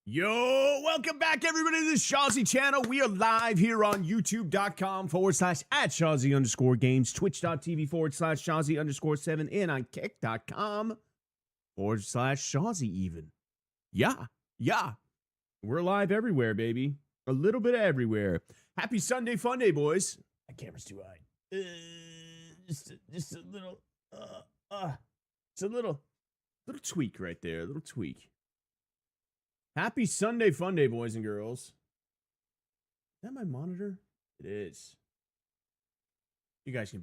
Yo, welcome back everybody to the Shawzy channel. We are live here on youtube.com/@Shawzy_games, twitch.tv/Shawzy_7, and on kick.com/Shawzy even. Yeah. We're live everywhere, baby. A little bit everywhere. Happy Sunday Funday, boys. My camera's too high. Just a little, it's a little tweak right there, a little tweak. Happy Sunday Funday, boys and girls. Is that my monitor? It is. You guys can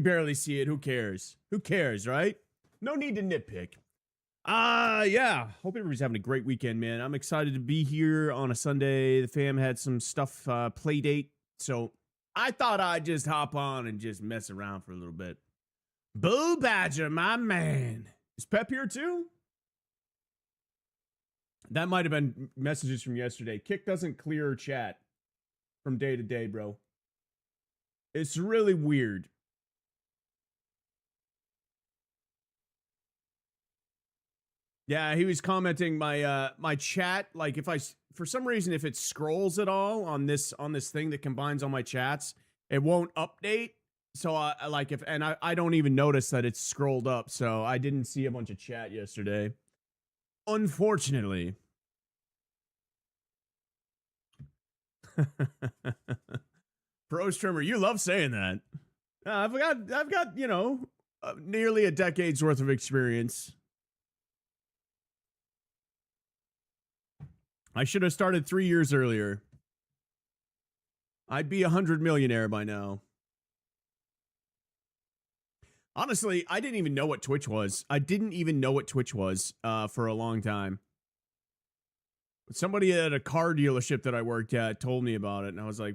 barely see it. Who cares? Who cares, right? No need to nitpick. Yeah. Hope everybody's having a great weekend, man. I'm excited to be here on a Sunday. The fam had some stuff play date, so I thought I'd just hop on and just mess around for a little bit. Bull Badger, my man. Is Pep here too? That might have been messages from yesterday. Kick doesn't clear chat from day to day, bro. It's really weird. Yeah, he was commenting my my chat. Like if for some reason, if it scrolls at all on this thing that combines all my chats, it won't update. So I don't even notice that it's scrolled up. So I didn't see a bunch of chat yesterday. Unfortunately. Pro Trimmer, you love saying that. I've got nearly a decade's worth of experience. I should have started 3 years earlier. I'd be 100 millionaire by now. Honestly, I didn't even know what Twitch was. For a long time. Somebody at a car dealership that I worked at told me about it, and I was like,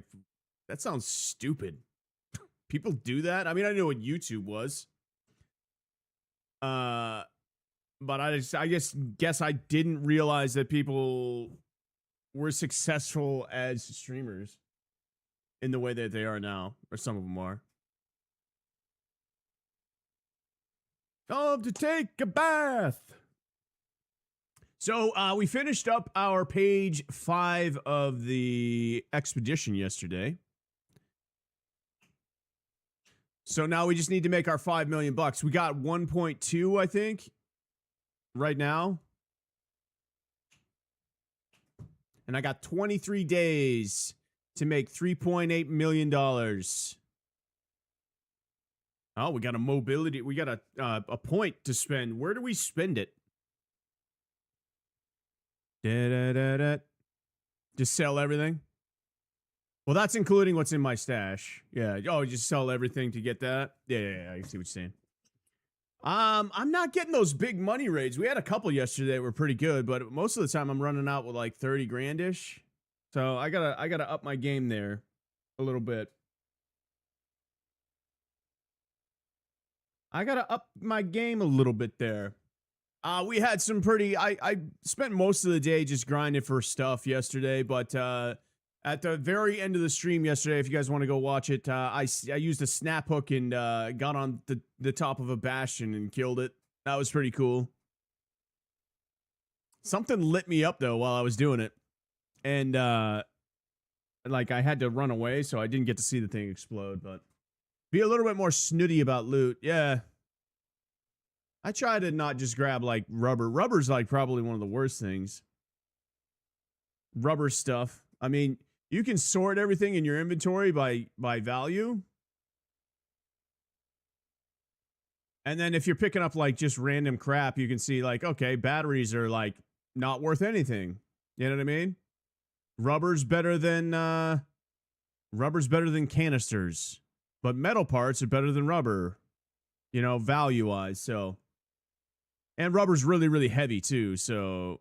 that sounds stupid. People do that? I mean, I knew what YouTube was. But I guess I didn't realize that people were successful as streamers in the way that they are now, or some of them are. Time to take a bath. So we finished up our page 5 of the expedition yesterday. So now we just need to make our 5 million bucks. We got 1.2, I think, right now. And I got 23 days to make $3.8 million. Oh, we got a mobility. We got a point to spend. Where do we spend it? Just sell everything? Well, that's including what's in my stash. Yeah. Oh, just sell everything to get that? Yeah. I see what you're saying. I'm not getting those big money raids. We had a couple yesterday that were pretty good, but most of the time I'm running out with like 30 grand-ish. So I gotta up my game there a little bit. I gotta up my game a little bit there. We had some pretty... I spent most of the day just grinding for stuff yesterday, but at the very end of the stream yesterday, if you guys want to go watch it, I used a snap hook and got on the top of a bastion and killed it. That was pretty cool. Something lit me up, though, while I was doing it. And, like, I had to run away, so I didn't get to see the thing explode, but... Be a little bit more snooty about loot. Yeah. I try to not just grab, like, rubber. Rubber's, like, probably one of the worst things. Rubber stuff. I mean, you can sort everything in your inventory by value. And then if you're picking up, like, just random crap, you can see, like, okay, batteries are, like, not worth anything. You know what I mean? Rubber's better than canisters. But metal parts are better than rubber, you know, value-wise, so. And rubber's really, really heavy, too, so,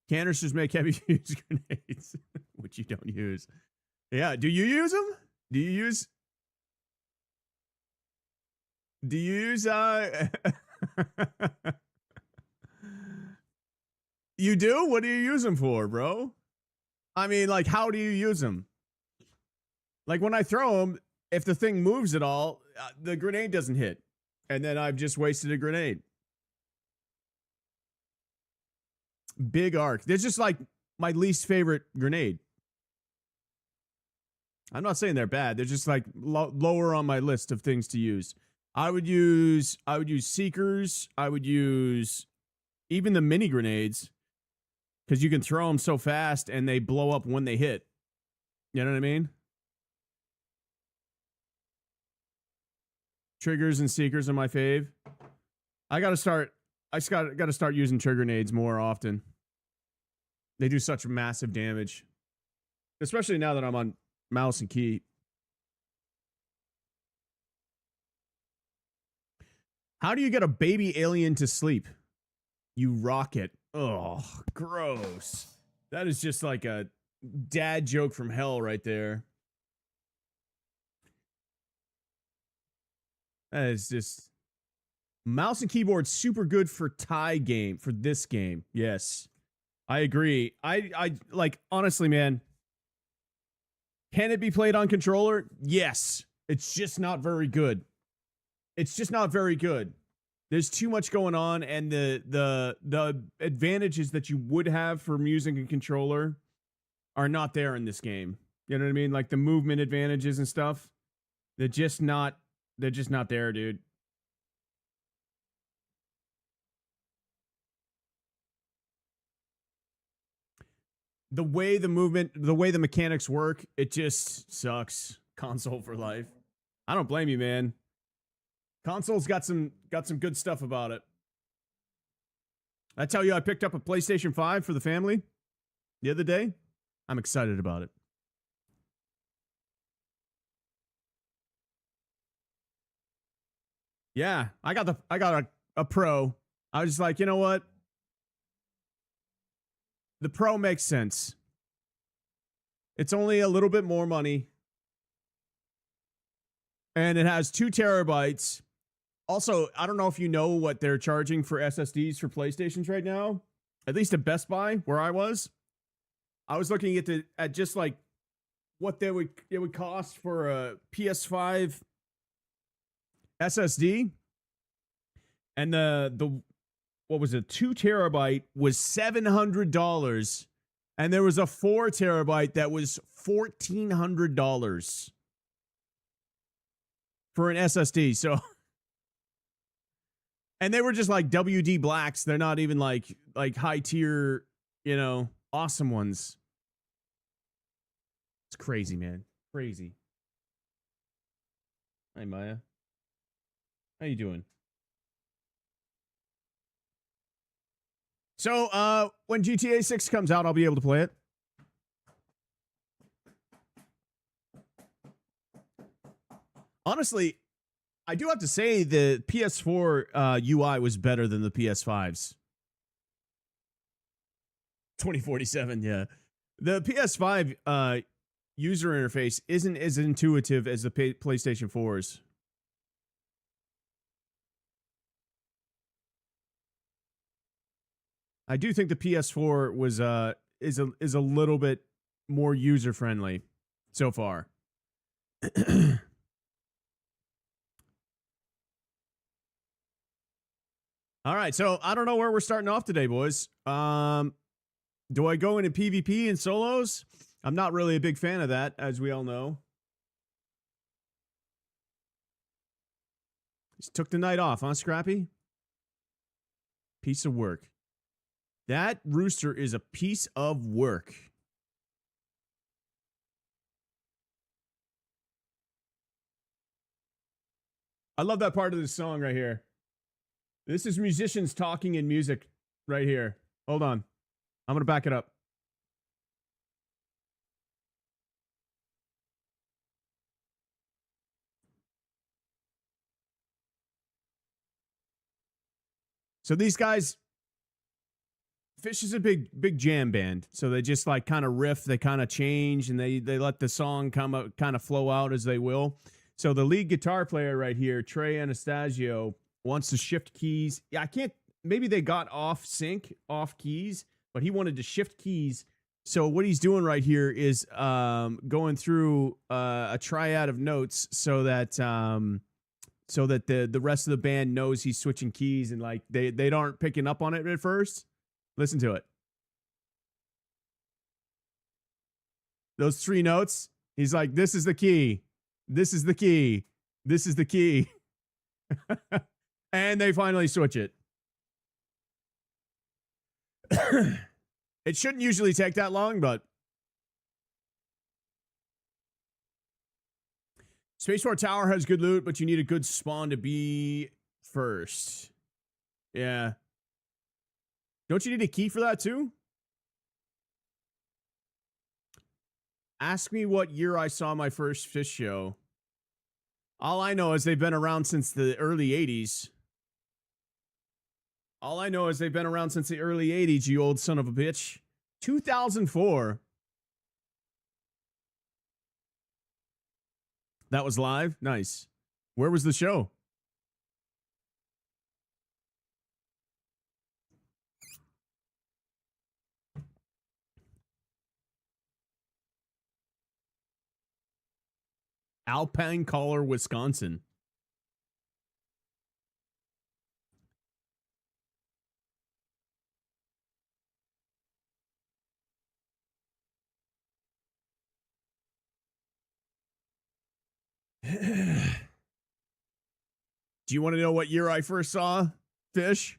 Canisters make heavy-use grenades, which you don't use. Yeah, do you use them? Do you use... You do? What do you use them for, bro? I mean, like, how do you use them? Like when I throw them, if the thing moves at all, the grenade doesn't hit. And then I've just wasted a grenade. Big arc. They're just like my least favorite grenade. I'm not saying they're bad. They're just like lower on my list of things to use. I would use seekers. I would use even the mini grenades because you can throw them so fast and they blow up when they hit. You know what I mean? Triggers and seekers are my fave. I gotta start using trigger grenades more often. They do such massive damage. Especially now that I'm on mouse and key. How do you get a baby alien to sleep? You rock it. Oh, gross. That is just like a dad joke from hell right there. That is just mouse and keyboard super good for for this game. Yes. I agree. I like honestly, man. Can it be played on controller? Yes. It's just not very good. It's just not very good. There's too much going on, and the advantages that you would have from using a controller are not there in this game. You know what I mean? Like the movement advantages and stuff. They're just not there, dude. The way the mechanics work, it just sucks. Console for life. I don't blame you, man. Console's got some good stuff about it. I tell you, I picked up a PlayStation 5 for the family the other day. I'm excited about it. Yeah, I got a Pro. I was just like, you know what? The Pro makes sense. It's only a little bit more money. And it has 2 terabytes. Also, I don't know if you know what they're charging for SSDs for PlayStations right now. At least at Best Buy, where I was looking at just like what it would cost for a PS5 SSD. And the what was it? 2 terabyte was $700, and there was a 4 terabyte that was $1,400 for an SSD. So, and they were just like WD blacks. They're not even like high tier, awesome ones. It's crazy, man. Crazy. Hi, Maya. How you doing? So, when GTA 6 comes out, I'll be able to play it. Honestly, I do have to say the PS4 UI was better than the PS5's. 2047, yeah. The PS5 user interface isn't as intuitive as the PlayStation 4's. I do think the PS4 was is a little bit more user friendly so far. All right, so I don't know where we're starting off today, boys. Do I go into PvP and solos? I'm not really a big fan of that, as we all know. Just took the night off, huh, Scrappy? Piece of work. That rooster is a piece of work. I love that part of the song right here. This is musicians talking in music right here. Hold on. I'm going to back it up. So these guys, Fish is a big jam band. So they just like kind of riff, they kind of change, and they let the song kind of flow out as they will. So the lead guitar player right here, Trey Anastasio, wants to shift keys. Yeah, maybe they got off sync, off keys, but he wanted to shift keys So what he's doing right here is going through a triad of notes so that the rest of the band knows he's switching keys and like they aren't picking up on it at first. Listen to it. Those 3 notes. He's like, this is the key. This is the key. This is the key. And they finally switch it. It shouldn't usually take that long, but Spaceport Tower has good loot, but you need a good spawn to be first. Yeah. Don't you need a key for that too? Ask me what year I saw my first fish show. All I know is they've been around since the early 80s. All I know is they've been around since the early 80s, you old son of a bitch. 2004. That was live? Nice. Where was the show? Alpine Collar, Wisconsin. Do you want to know what year I first saw fish?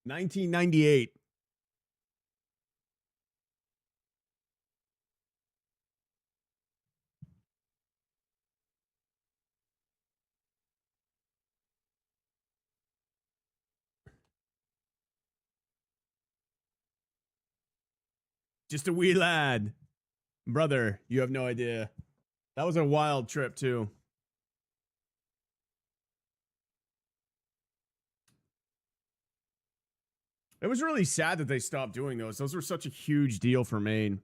1998. Just a wee lad. Brother, you have no idea. That was a wild trip, too. It was really sad that they stopped doing those. Those were such a huge deal for Maine.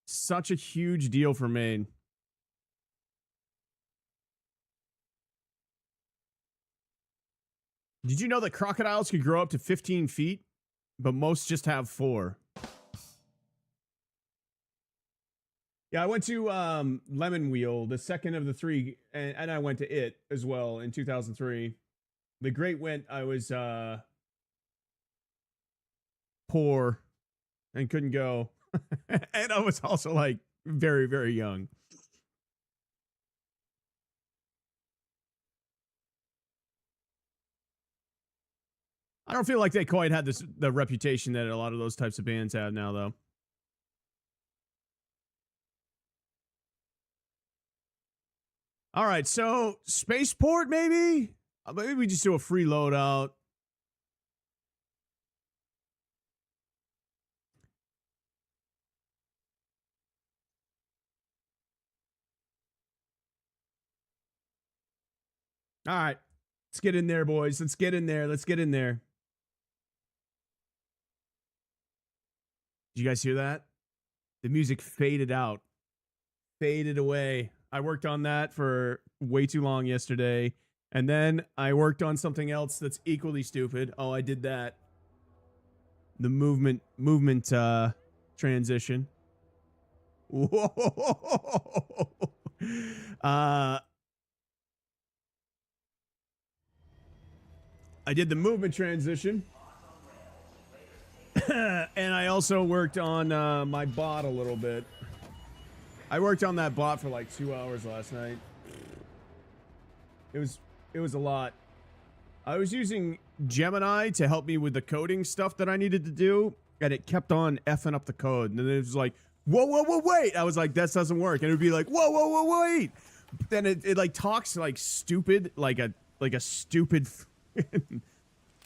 Such a huge deal for Maine. Did you know that crocodiles could grow up to 15 feet, but most just have 4? Yeah, I went to Lemon Wheel, the second of the 3, and I went to it as well in 2003. The Great went, I was poor and couldn't go. And I was also like very, very young. I don't feel like they quite had the reputation that a lot of those types of bands have now, though. All right, so Spaceport, maybe? Maybe we just do a free loadout. All right, let's get in there, boys. Let's get in there. Let's get in there. Did you guys hear that? The music faded out, faded away. I worked on that for way too long yesterday. And then I worked on something else that's equally stupid. Oh, I did that. The movement transition. Whoa. I did the movement transition. And I also worked on my bot a little bit. I worked on that bot for like 2 hours last night. It was a lot. I was using Gemini to help me with the coding stuff that I needed to do, and it kept on effing up the code. And then it was like, whoa, wait. I was like, that doesn't work. And it would be like, whoa, wait. Then it like talks like stupid, like a stupid,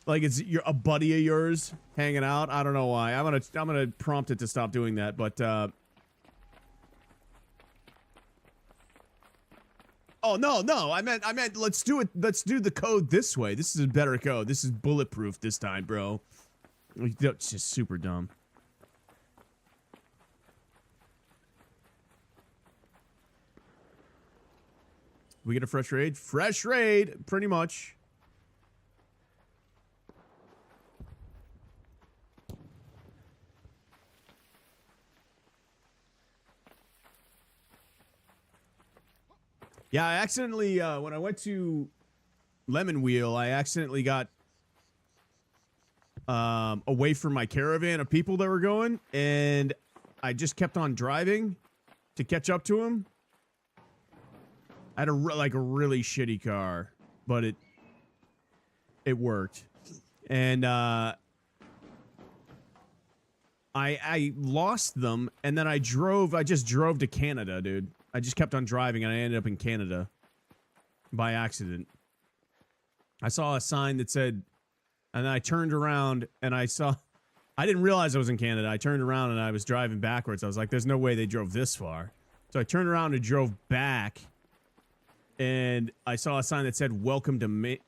like it's a buddy of yours hanging out. I don't know why. I'm gonna prompt it to stop doing that, but oh no. I meant let's do it. Let's do the code this way. This is a better code. This is bulletproof this time, bro. It's just super dumb. We get a fresh raid? Fresh raid, pretty much. Yeah, I accidentally, when I went to Lemon Wheel, I accidentally got away from my caravan of people that were going, and I just kept on driving to catch up to them. I had a really shitty car, but it worked. And I lost them, and then I just drove to Canada, dude. I just kept on driving, and I ended up in Canada by accident. I saw a sign that said, and then I turned around, and I didn't realize I was in Canada. I turned around, and I was driving backwards. I was like, there's no way they drove this far. So I turned around and drove back, and I saw a sign that said, welcome to Maine.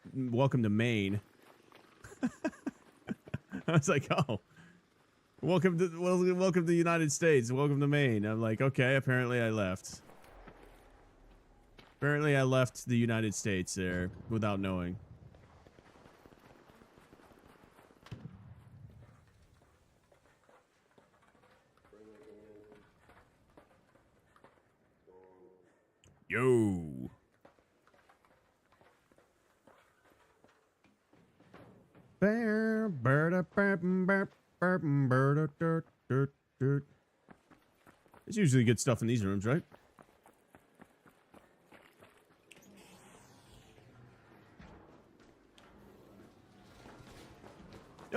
I was like, oh. Welcome to the United States. Welcome to Maine. I'm like, okay, apparently I left. Apparently I left the United States there without knowing. Yo. There's usually good stuff in these rooms, right?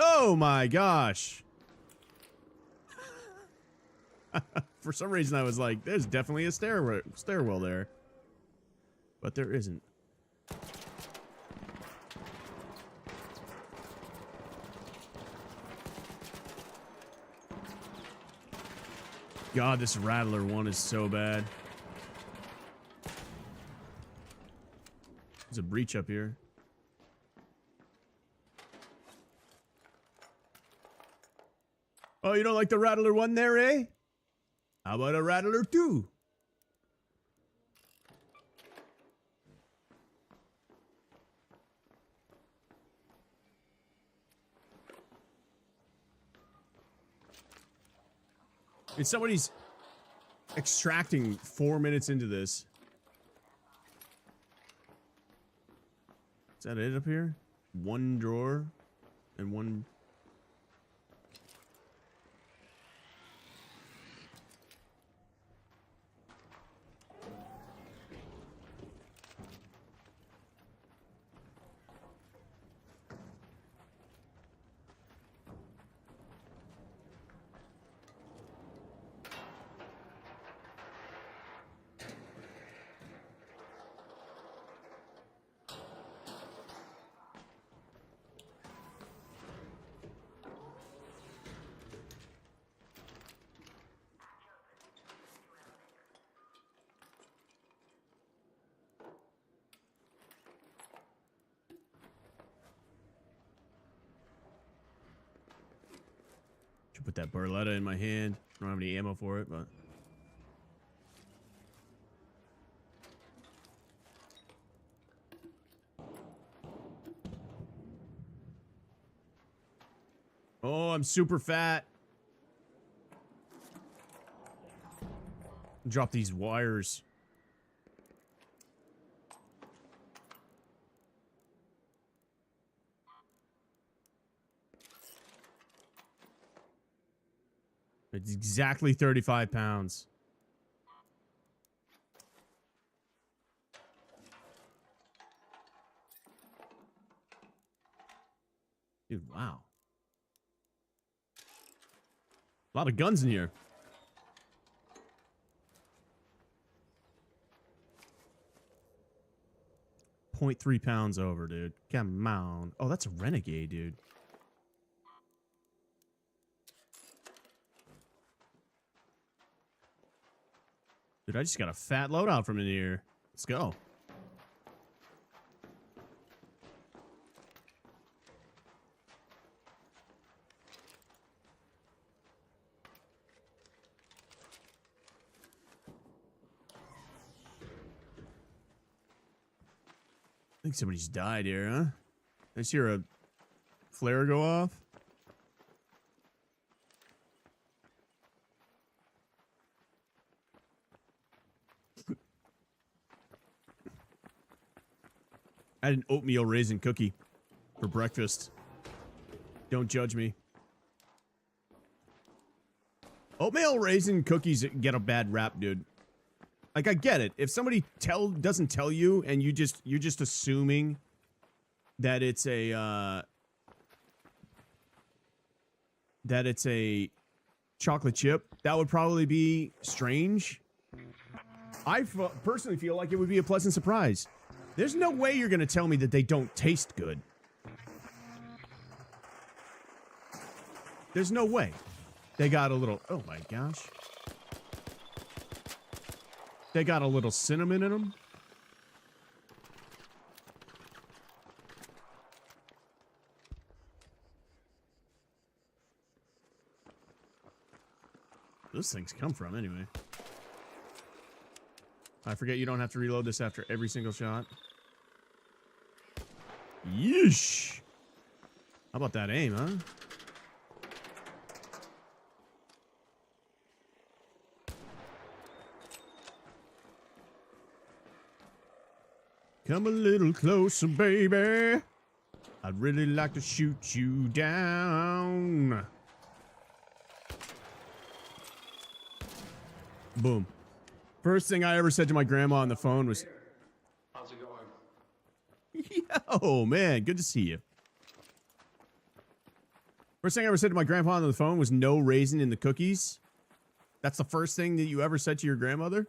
Oh my gosh. For some reason I was like, there's definitely a stairwell there. But there isn't. God, this Rattler one is so bad. There's a breach up here. Oh, you don't like the Rattler one there, eh? How about a Rattler 2? And somebody's extracting 4 minutes into this. Is that it up here? One drawer and one... Should put that Berletta in my hand. I don't have any ammo for it, but... Oh, I'm super fat. Drop these wires. It's exactly 35 pounds. Dude, wow. A lot of guns in here. .3 pounds over, dude. Come on. Oh, that's a Renegade, dude. Dude, I just got a fat loadout from in here. Let's go. I think somebody's died here, huh? I just hear a flare go off. I had an oatmeal raisin cookie for breakfast. Don't judge me. Oatmeal raisin cookies get a bad rap, dude. Like, I get it. If somebody doesn't tell you and you're just assuming that it's a chocolate chip, that would probably be strange. I personally feel like it would be a pleasant surprise. There's no way you're gonna tell me that they don't taste good. There's no way. They got a little, oh my gosh. They got a little cinnamon in them. Those things come from anyway. I forget you don't have to reload this after every single shot. Yeesh. How about that aim, huh? Come a little closer, baby. I'd really like to shoot you down. Boom. First thing I ever said to my grandma on the phone was, how's it going? Yo, man, good to see you. First thing I ever said to my grandpa on the phone was no raisin in the cookies. That's the first thing that you ever said to your grandmother?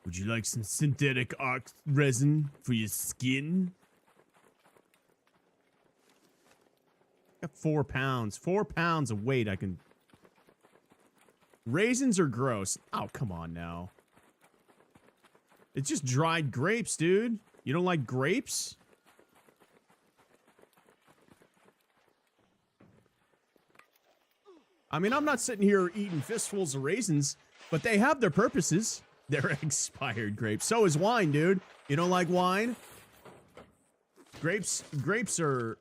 Would you like some synthetic ox resin for your skin? Got 4 pounds. 4 pounds of weight I can... Raisins are gross. Oh, come on now. It's just dried grapes, dude. You don't like grapes? I mean, I'm not sitting here eating fistfuls of raisins, but they have their purposes. They're expired grapes. So is wine, dude. You don't like wine? Grapes are...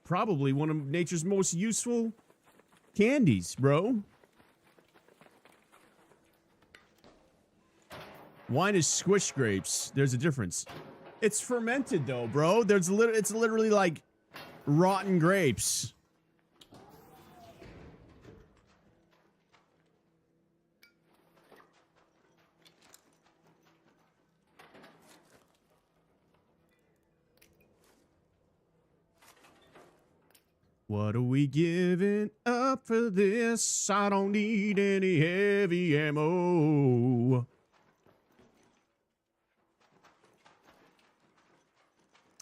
Probably one of nature's most useful candies, bro. Wine is squish grapes. There's a difference. It's fermented though, bro. It's literally like rotten grapes. What are we giving up for this? I don't need any heavy ammo.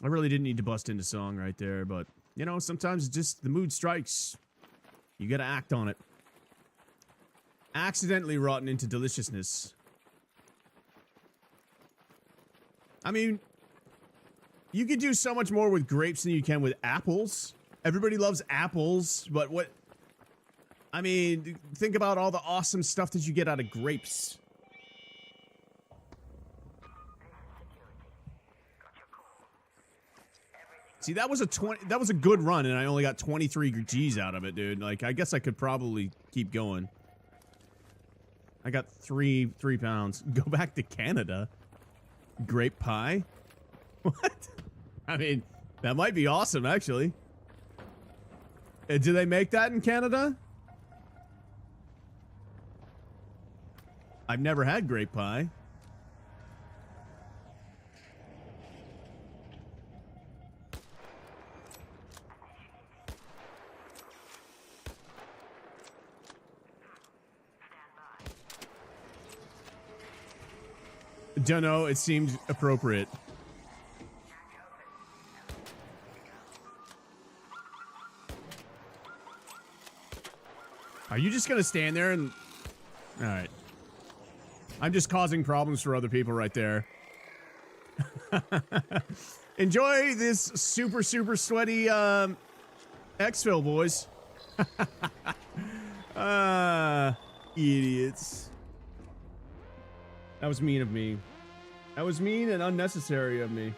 I really didn't need to bust into song right there, but, you know, sometimes just the mood strikes. You gotta act on it. Accidentally rotten into deliciousness. I mean, you could do so much more with grapes than you can with apples. Everybody loves apples, but what... I mean, think about all the awesome stuff that you get out of grapes. See, that was a good run, and I only got 23 G's out of it, dude. Like, I guess I could probably keep going. I got 3 pounds. Go back to Canada. Grape pie? What? I mean, that might be awesome, actually. Do they make that in Canada? I've never had grape pie. Don't know, it seemed appropriate. Are you just gonna stand there and... Alright. I'm just causing problems for other people right there. Enjoy this super sweaty exfil, boys. Idiots. That was mean of me. That was mean and unnecessary of me.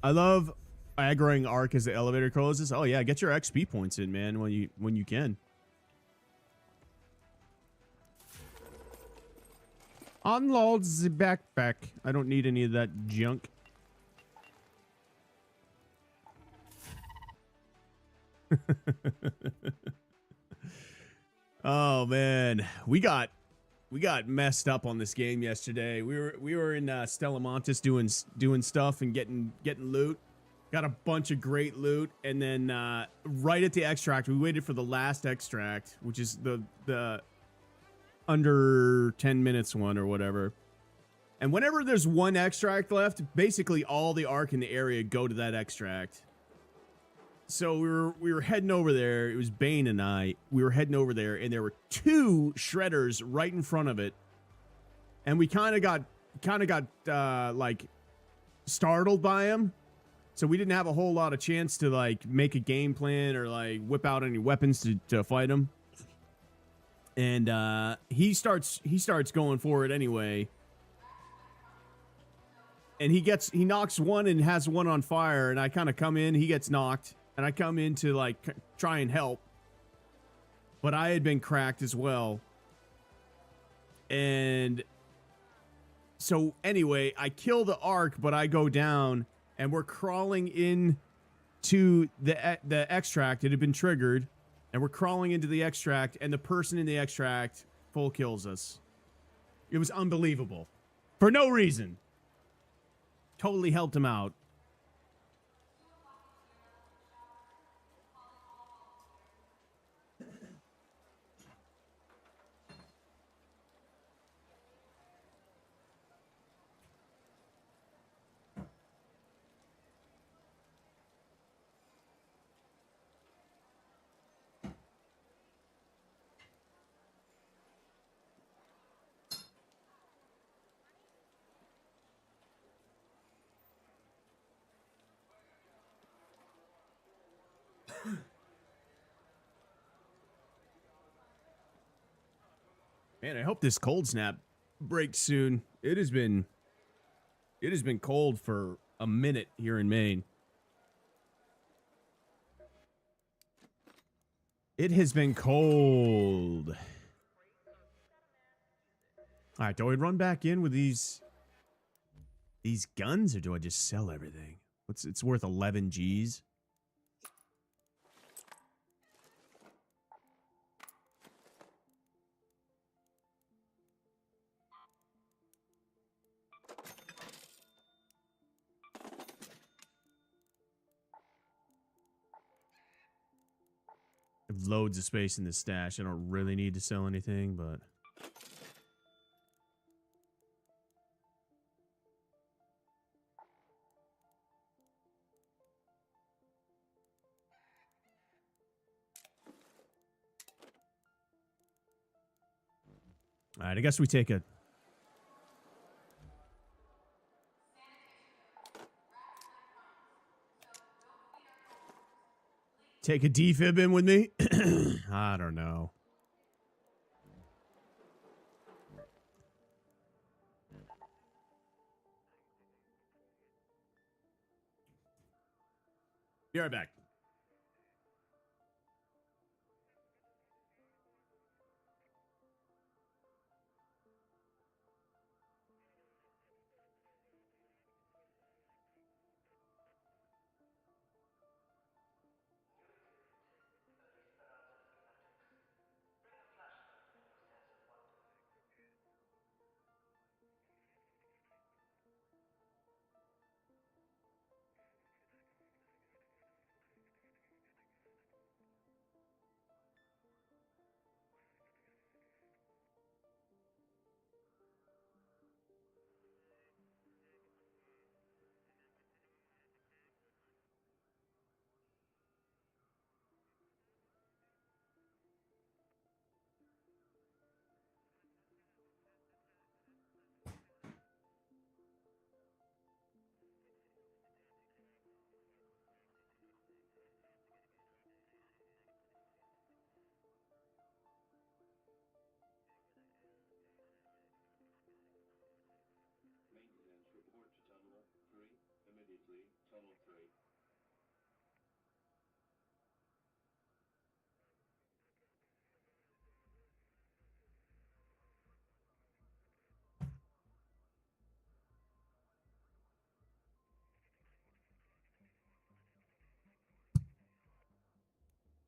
I love aggroing arc as the elevator closes. Oh yeah, get your XP points in, man, when you can. Unload the backpack. I don't need any of that junk. Oh man, we got messed up on this game yesterday. We were in Stellamontis doing stuff and getting loot. Got a bunch of great loot, and then right at the extract, we waited for the last extract, which is the under 10 minutes one or whatever. And whenever there's one extract left, basically all the arc in the area go to that extract. So we were heading over there. It was Bane and I. We were heading over there, and there were 2 shredders right in front of it. And we kind of got like startled by them. So we didn't have a whole lot of chance to like make a game plan or like whip out any weapons to fight them. And he starts going for it anyway. And he knocks one and has one on fire, and I kind of come in, he gets knocked, and I come in to like try and help. But I had been cracked as well. And so anyway, I kill the arc, but I go down, and we're crawling in to the extract. It had been triggered, and we're crawling into the extract, and the person in the extract full kills us. It was unbelievable. For no reason. Totally helped him out. Man, I hope this cold snap breaks soon. It has been cold for a minute here in Maine. It has been cold. All right, do I run back in with these guns, or do I just sell everything? It's worth 11 G's. I have loads of space in this stash. I don't really need to sell anything, but all right, I guess we take a defib in with me. I don't know. Be right back.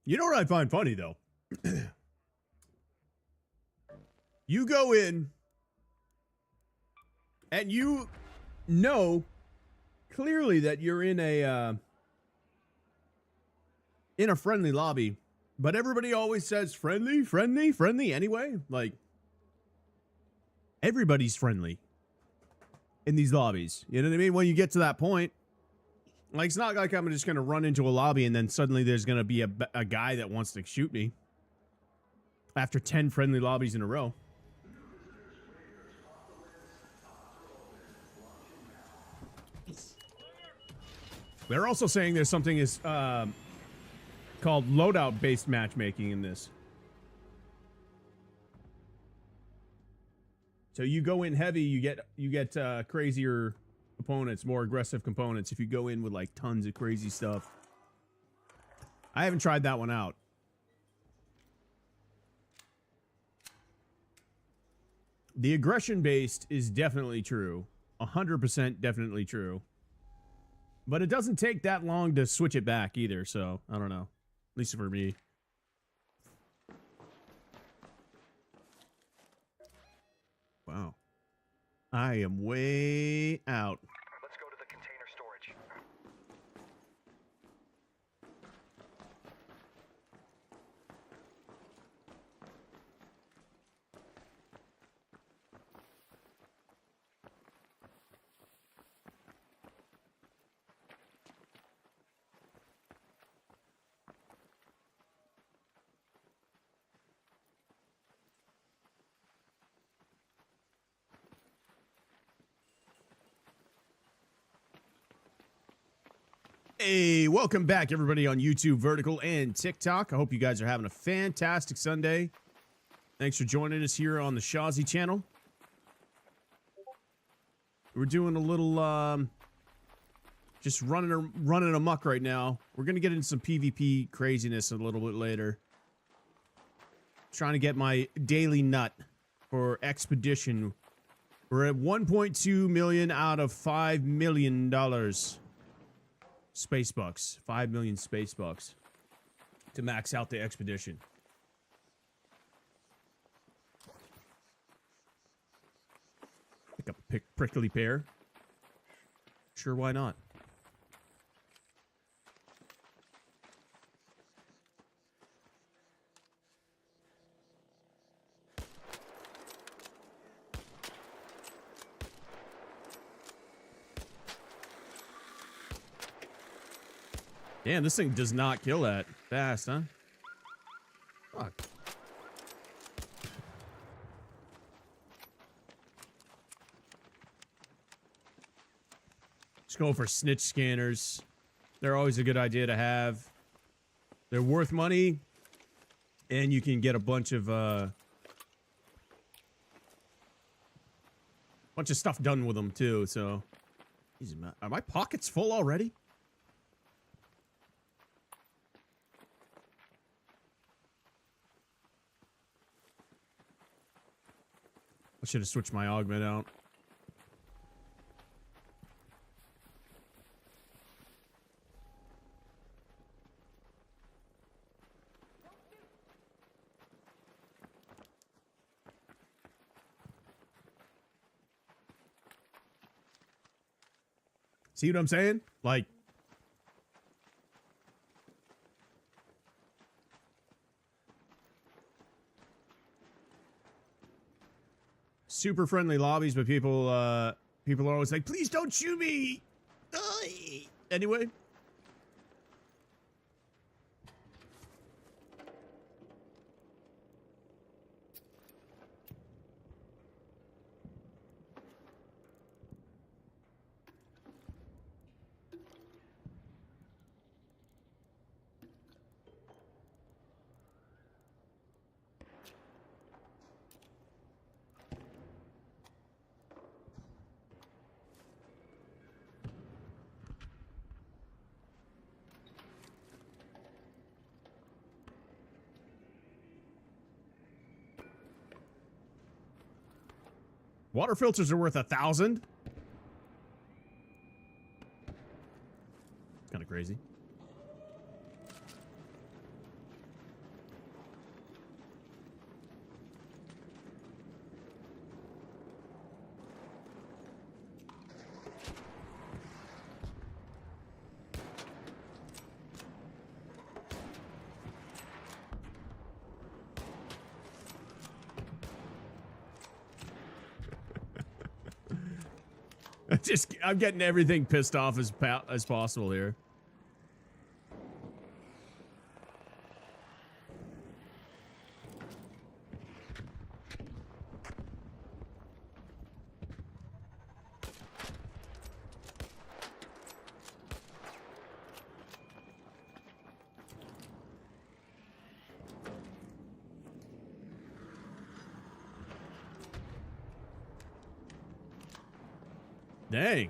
You know what I find funny, though? You go in, and you know clearly that you're in a friendly lobby, but everybody always says friendly, friendly, friendly anyway. Like, everybody's friendly in these lobbies. You know what I mean? When you get to that point, like, it's not like I'm just going to run into a lobby and then suddenly there's going to be a guy that wants to shoot me after 10 friendly lobbies in a row. They're also saying there's something is called loadout-based matchmaking in this. So you go in heavy, you get crazier opponents, more aggressive components. If you go in with like tons of crazy stuff, I haven't tried that one out. The aggression-based is definitely true, 100% definitely true. But it doesn't take that long to switch it back either, so I don't know. At least for me. Wow. I am way out. Let's go to the container storage. Hey, welcome back, everybody, on YouTube, Vertical, and TikTok. I hope you guys are having a fantastic Sunday. Thanks for joining us here on the Shazi channel. We're doing a little, just running amok right now. We're going to get into some PvP craziness a little bit later. Trying to get my daily nut for Expedition. We're at 1.2 million out of $5 million. Space bucks. 5 million space bucks to max out the Expedition. Pick up a prickly pear. Sure, why not? Damn, this thing does not kill that fast, huh? Fuck. Just go for snitch scanners. They're always a good idea to have. They're worth money, and you can get a bunch of stuff done with them too. So, easy, are my pockets full already? I should have switched my augment out. See what I'm saying? Like, super friendly lobbies, but people are always like, please don't shoot me. Anyway. Water filters are worth 1,000. Kind of crazy. I'm getting everything pissed off as possible here. Dang.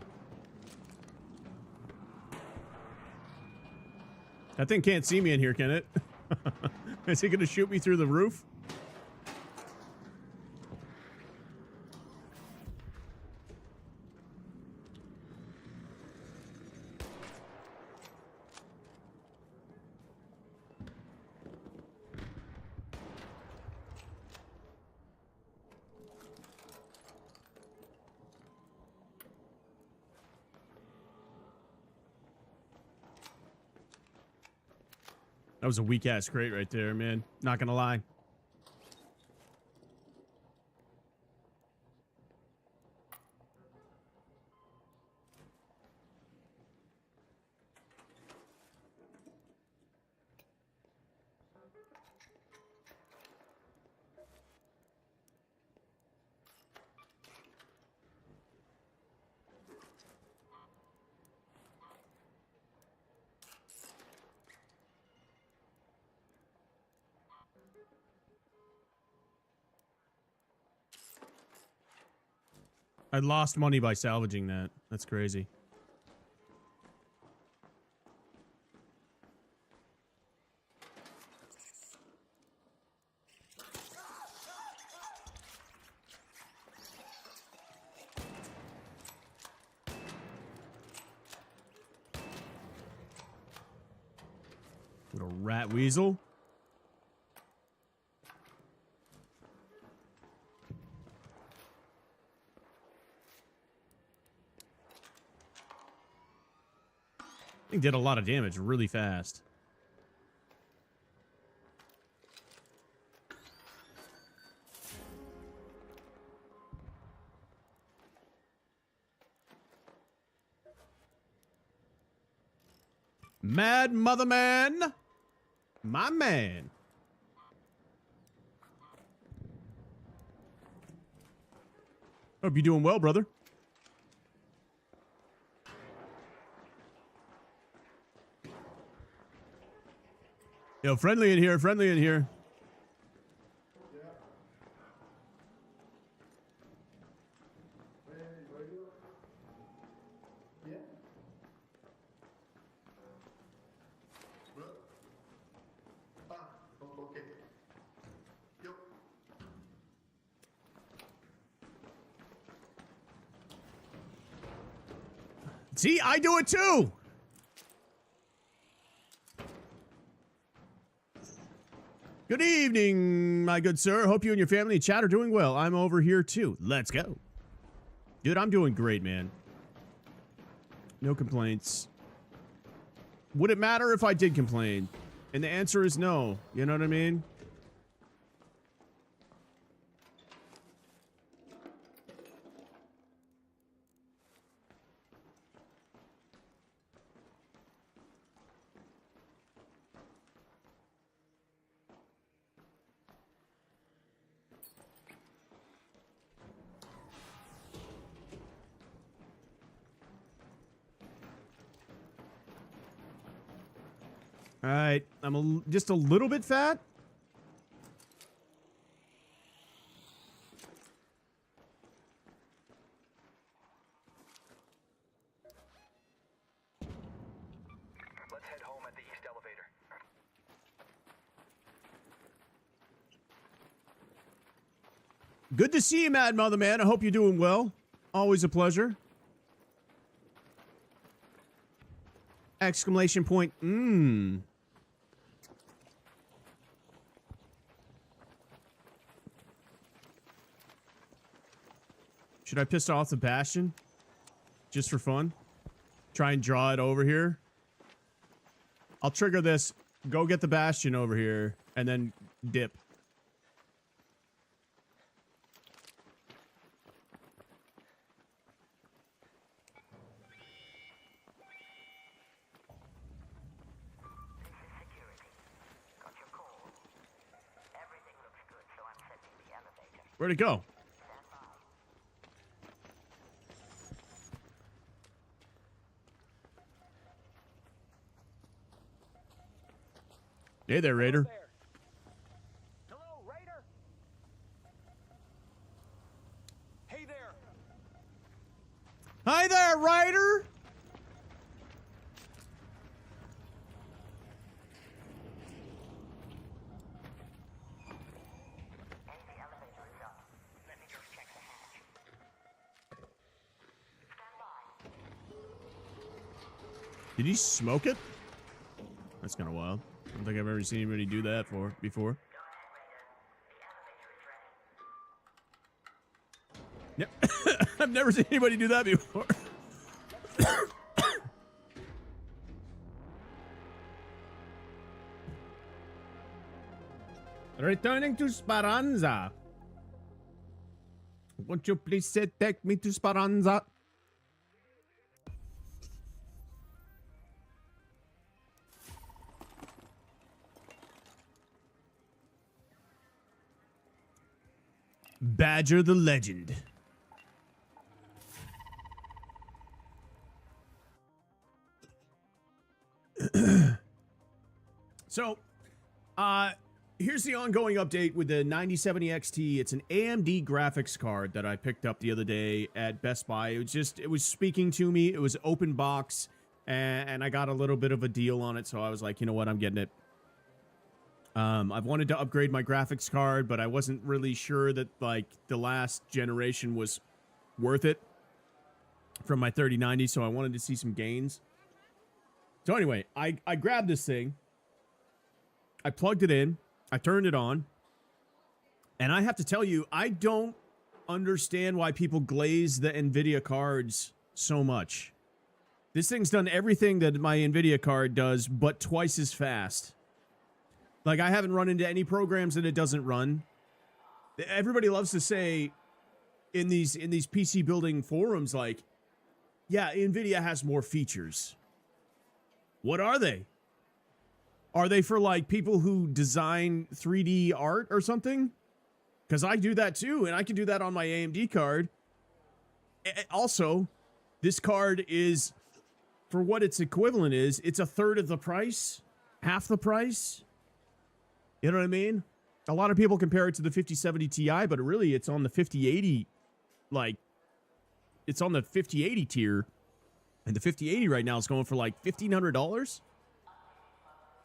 That thing can't see me in here, can it? Is he gonna shoot me through the roof? That was a weak-ass crate right there, man. Not gonna lie. I lost money by salvaging that. That's crazy. Little rat weasel. He did a lot of damage really fast. Mad Mother Man, my man. Hope you're doing well, brother. Yo, friendly in here, friendly in here. See, I do it too. Good evening, my good sir. Hope you and your family and chat are doing well. I'm over here too. Let's go. Dude, I'm doing great, man. No complaints. Would it matter if I did complain? And the answer is no. You know what I mean? All right, I'm just a little bit fat. Let's head home at the east elevator. Good to see you, Mad Mother Man. I hope you're doing well. Always a pleasure. Exclamation point. Should I piss off the Bastion? Just for fun? Try and draw it over here? I'll trigger this. Go get the Bastion over here. And then dip. Where'd it go? Hey there, Raider. Hello, Raider. Hey there. Hi there, Ryder! Did he smoke it? That's kind of wild. I don't think I've ever seen anybody do that before. Yep. I've never seen anybody do that before. Returning to Speranza. Won't you please take me to Speranza? Badger the Legend. So, here's the ongoing update with the 9070 XT. It's an AMD graphics card that I picked up the other day at Best Buy. It was speaking to me. It was open box, and I got a little bit of a deal on it, so I was like, you know what, I'm getting it. I've wanted to upgrade my graphics card, but I wasn't really sure that, like, the last generation was worth it from my 3090, so I wanted to see some gains. So anyway, I grabbed this thing. I plugged it in. I turned it on. And I have to tell you, I don't understand why people glaze the NVIDIA cards so much. This thing's done everything that my NVIDIA card does, but twice as fast. Like, I haven't run into any programs that it doesn't run. Everybody loves to say in these PC building forums, like, yeah, NVIDIA has more features. What are they? Are they for, like, people who design 3D art or something? Because I do that too, and I can do that on my AMD card. Also, this card is, for what its equivalent is, it's a third of the price, half the price. You know what I mean? A lot of people compare it to the 5070 Ti, but really it's on the 5080, like, it's on the 5080 tier. And the 5080 right now is going for like $1,500.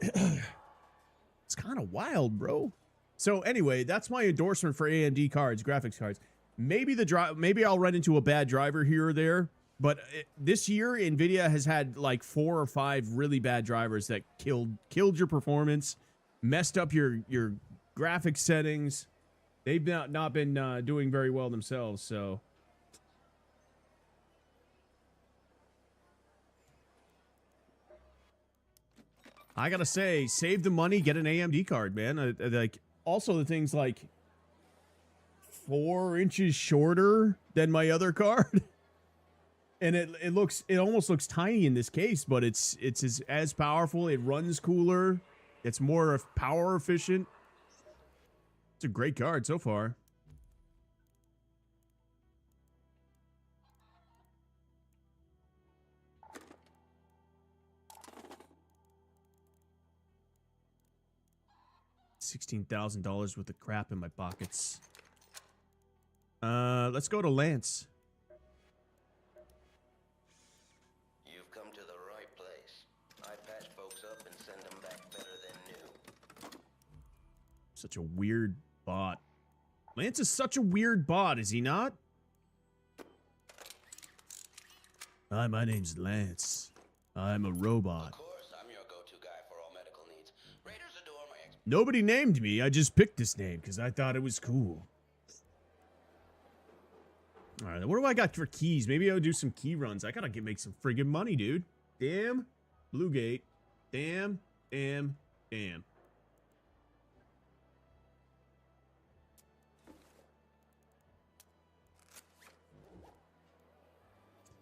It's kind of wild, bro. So anyway, that's my endorsement for AMD cards, graphics cards. Maybe maybe I'll run into a bad driver here or there, but this year NVIDIA has had like 4 or 5 really bad drivers that killed your performance, messed up your graphics settings. They've not been doing very well themselves, so. I gotta say, save the money, get an AMD card, man. Like, also the thing's like 4 inches shorter than my other card. And it almost looks tiny in this case, but it's as powerful. It runs cooler. It's more power efficient. It's a great card so far. $16,000 worth of crap in my pockets. Let's go to Lance. You've come to the right place. I patch folks up and send them back better than new. Such a weird bot. Lance is such a weird bot, is he not? Hi, my name's Lance. I'm a robot. Of course, I'm your go-to guy for all medical needs. Raiders adore my ex- Nobody named me. I just picked this name because I thought it was cool. All right, what do I got for keys? Maybe I'll do some key runs. I gotta make some friggin' money, dude. Damn. Blue Gate. Damn. Damn. Damn.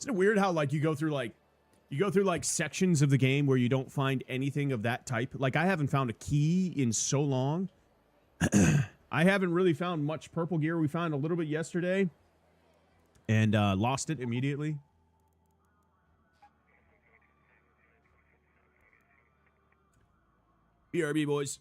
Isn't it weird how like you go through like sections of the game where you don't find anything of that type? Like I haven't found a key in so long. I haven't really found much purple gear. We found a little bit yesterday and lost it immediately. BRB boys.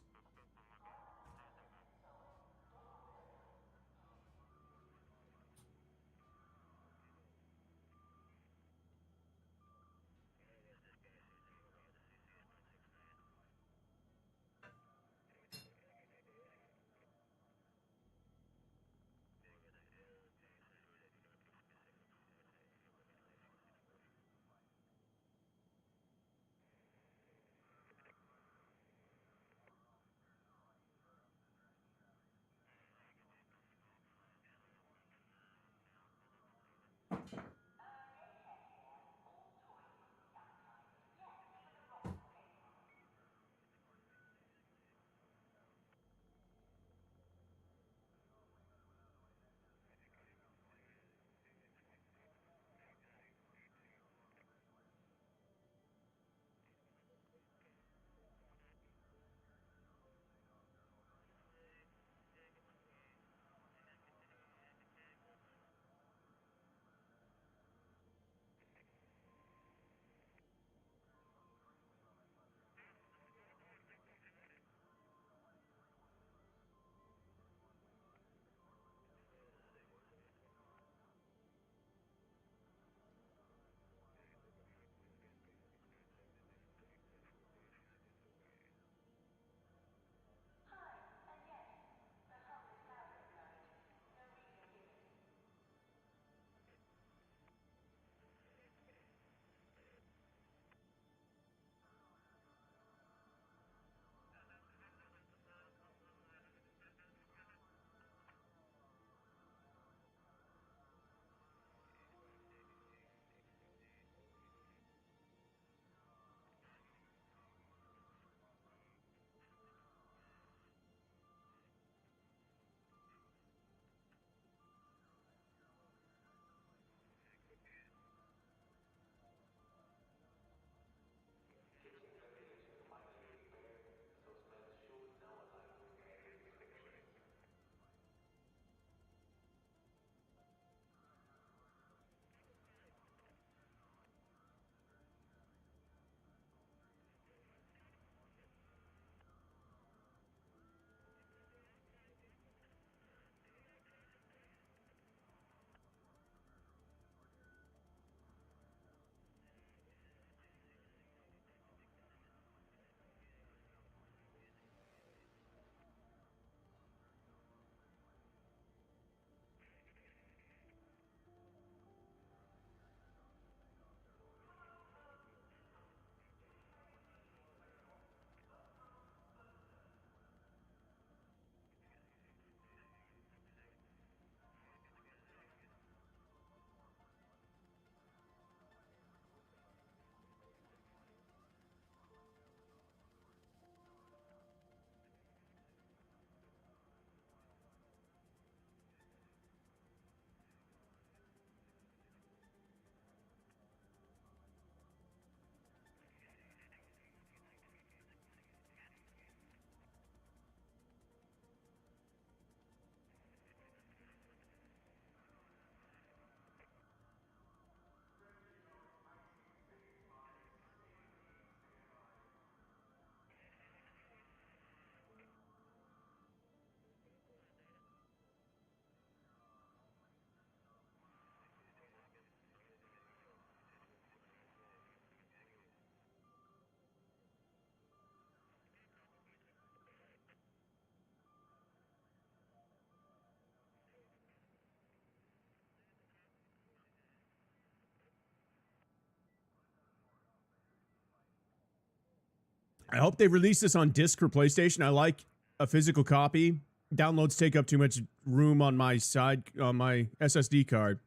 I hope they release this on disc for PlayStation. I like a physical copy. Downloads take up too much room on my SSD card.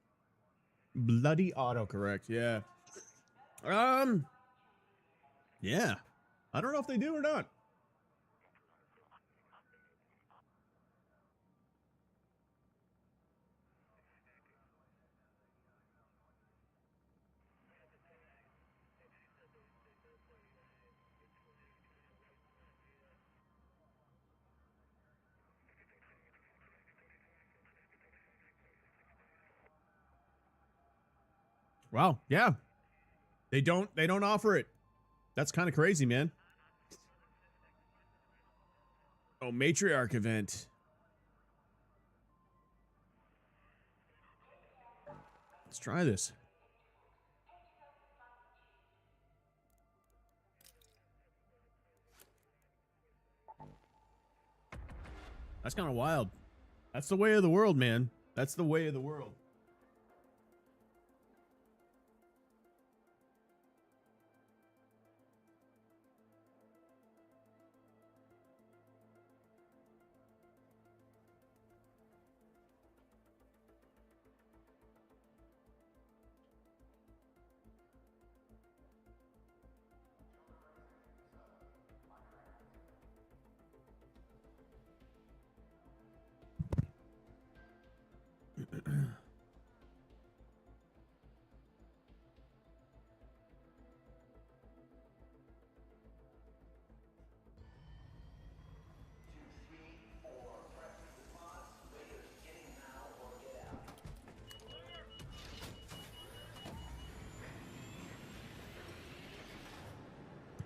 Bloody autocorrect, yeah. Yeah. I don't know if they do or not. Wow, yeah. They don't offer it. That's kind of crazy, man. Oh, matriarch event. Let's try this. That's kind of wild. That's the way of the world, man. That's the way of the world.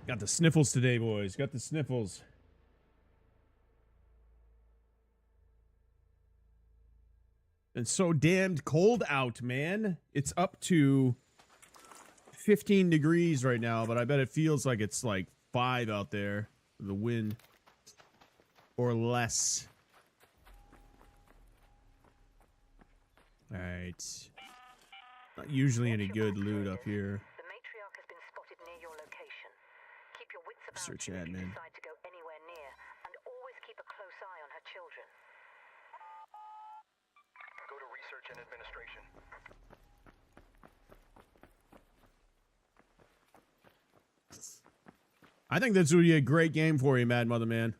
Got the sniffles today, boys. Got the sniffles. It's so damned cold out, man. It's up to 15 degrees right now, but I bet it feels like it's like 5 out there. The wind. Or less. Alright. Not usually any good loot up here. The matriarch has been spotted near your location. Keep your wits about Search you if you admin. decide to go anywhere near, and always keep a close eye on her children. Go to research and administration. I think this would be a great game for you, Mad Mother Man.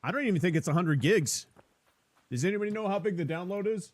I don't even think it's 100 gigs. Does anybody know how big the download is?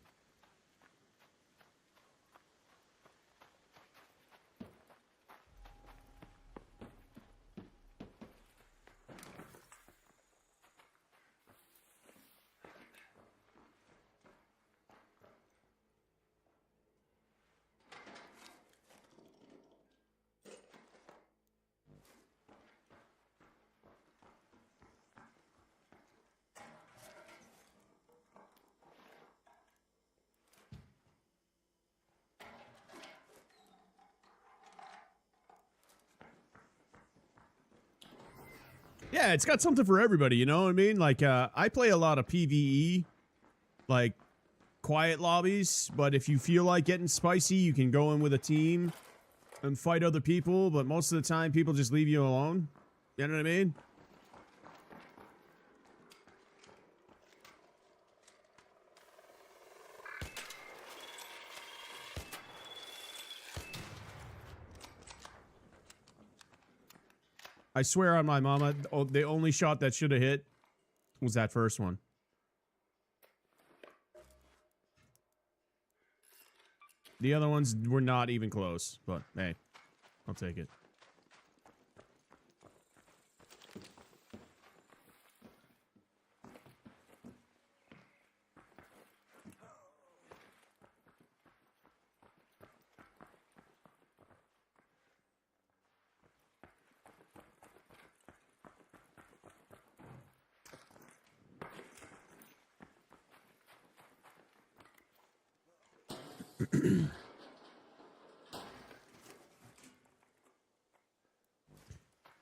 Yeah, it's got something for everybody, you know what I mean? Like, I play a lot of PvE, like, quiet lobbies, but if you feel like getting spicy, you can go in with a team and fight other people, but most of the time, people just leave you alone. You know what I mean? I swear on my mama, the only shot that should have hit was that first one. The other ones were not even close, but hey, I'll take it.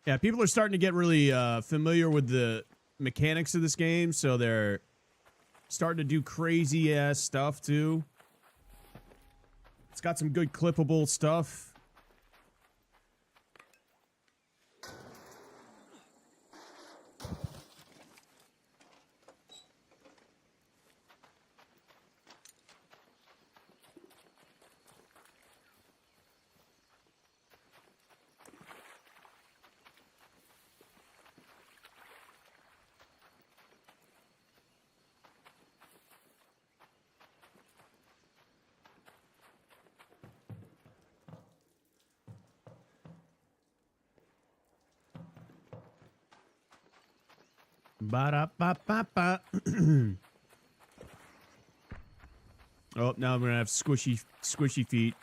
Yeah, people are starting to get really familiar with the mechanics of this game, so they're starting to do crazy ass stuff too. It's got some good clippable stuff. Ba-da-ba-ba-ba. Oh, now I'm gonna have squishy feet.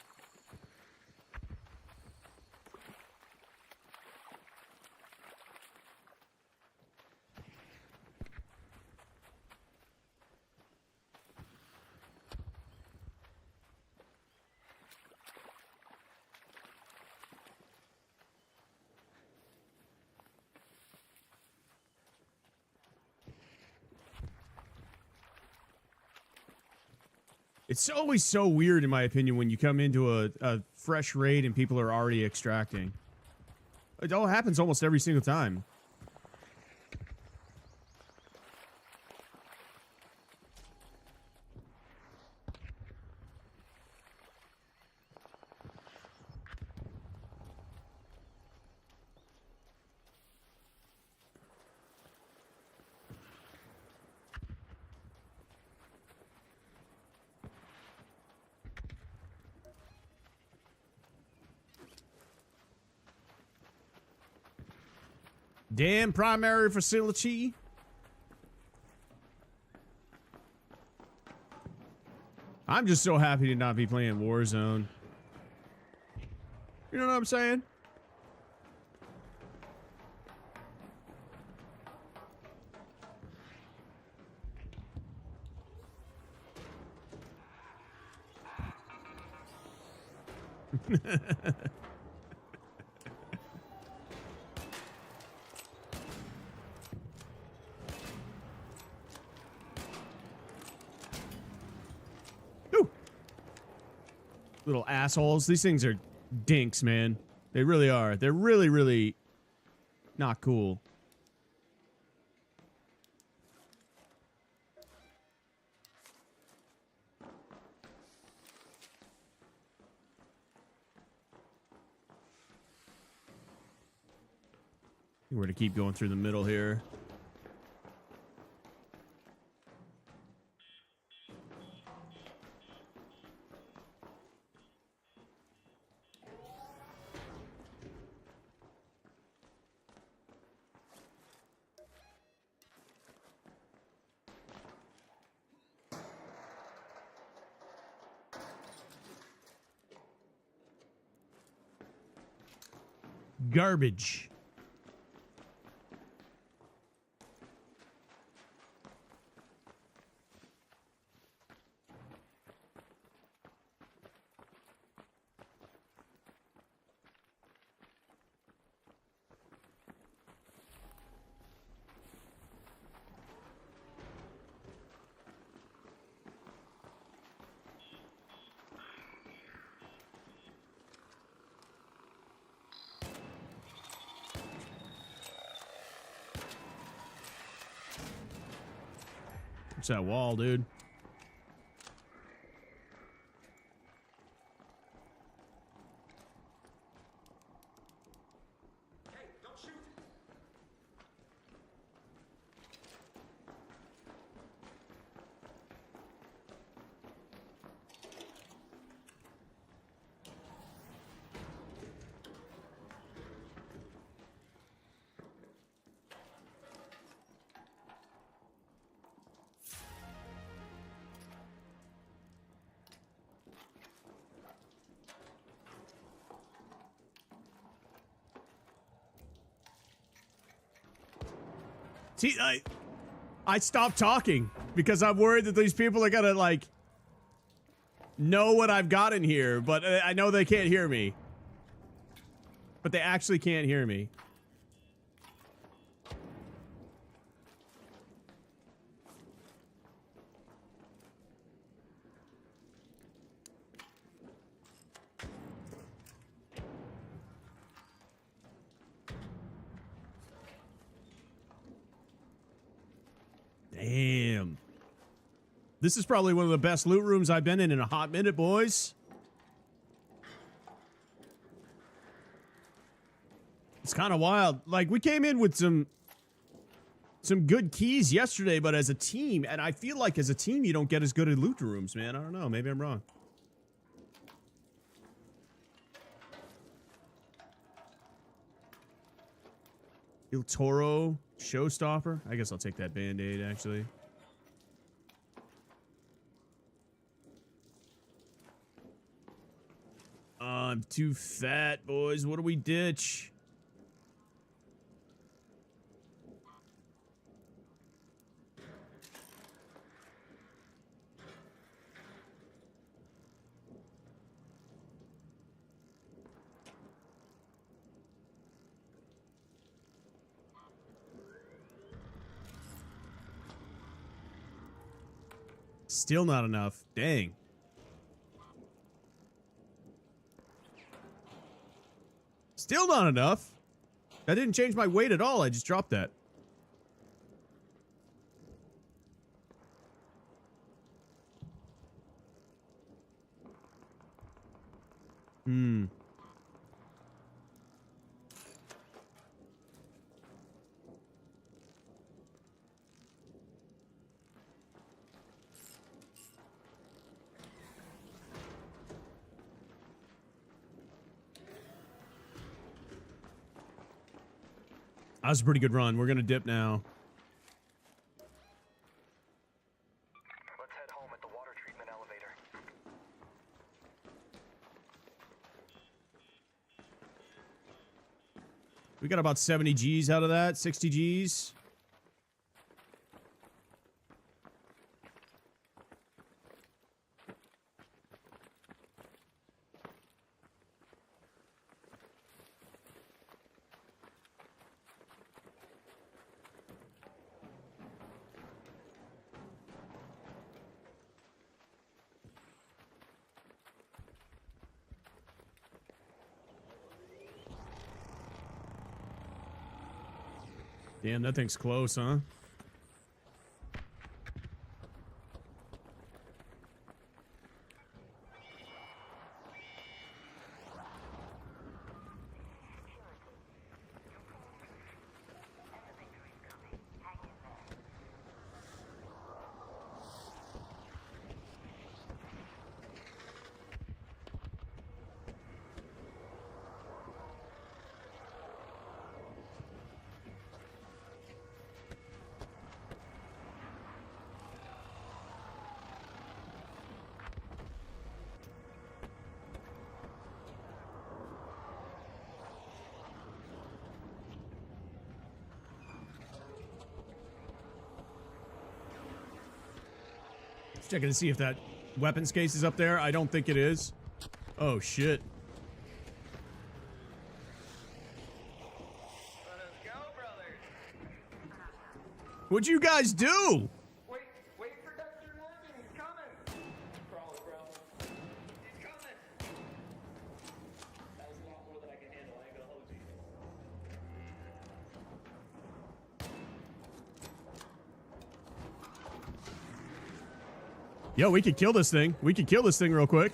It's always so weird, in my opinion, when you come into a fresh raid and people are already extracting. It all happens almost every single time. Damn primary facility. I'm just so happy to not be playing Warzone. You know what I'm saying? Ooh. Little assholes. These things are dinks, man. They really are. They're really, really not cool. We're to keep going through the middle here. Garbage. What's that wall, dude? See, I stopped talking because I'm worried that these people are gonna, like, know what I've got in here, but I know they can't hear me. But they actually can't hear me. Damn. This is probably one of the best loot rooms I've been in a hot minute, boys. It's kind of wild. Like, we came in with some good keys yesterday, but as a team, and I feel like as a team, you don't get as good at loot rooms, man. I don't know. Maybe I'm wrong. Il Toro Showstopper. I guess I'll take that Band-Aid, actually. I'm too fat, boys. What do we ditch? Still not enough. Dang. Still not enough. That didn't change my weight at all. I just dropped that. Hmm. That was a pretty good run. We're gonna dip now. Let's head home at the water treatment elevator. We got about 70 G's out of that. 60 G's. Damn, that thing's close, huh? Checking to see if that weapons case is up there. I don't think it is. Oh, shit. Let us go, brothers. What'd you guys do? Wait for Dr. Morgan. He's coming. Crawl, bro. He's coming. That was a lot more than I can handle. I ain't gonna hold you. Yo, we could kill this thing. We could kill this thing real quick.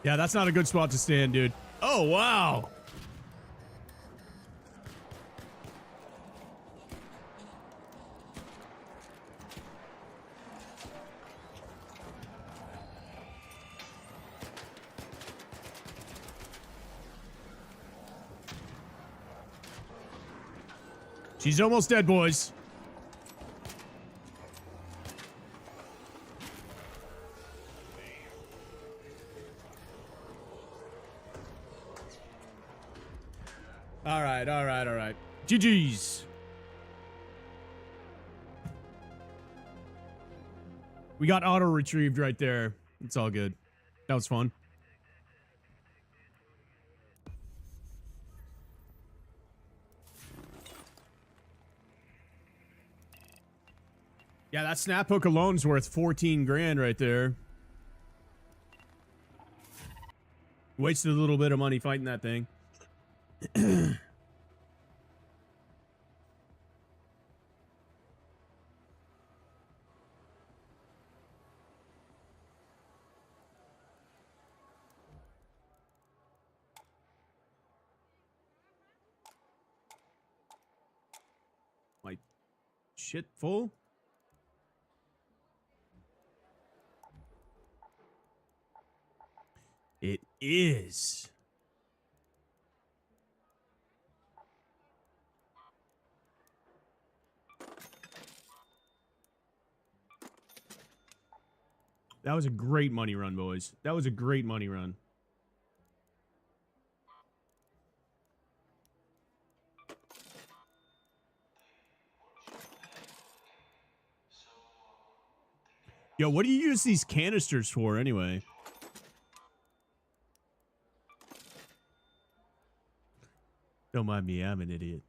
Yeah, that's not a good spot to stand, dude. Oh, wow. She's almost dead, boys. All right, all right, all right. GG's. We got auto retrieved right there. It's all good. That was fun. Yeah, that snap hook alone's worth 14 grand right there. Wasted a little bit of money fighting that thing. My shit full? It is. That was a great money run, boys. That was a great money run. Yo, what do you use these canisters for anyway? Don't mind me, I'm an idiot.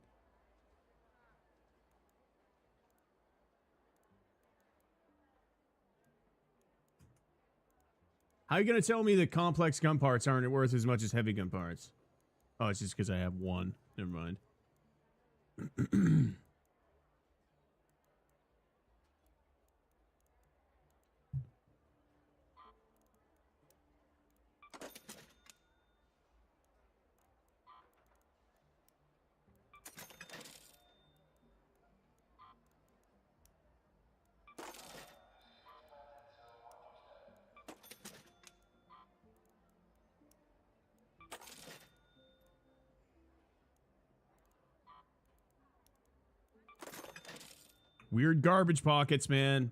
How are you gonna tell me that complex gun parts aren't worth as much as heavy gun parts? Oh, it's just because I have one. Never mind. Weird garbage pockets, man.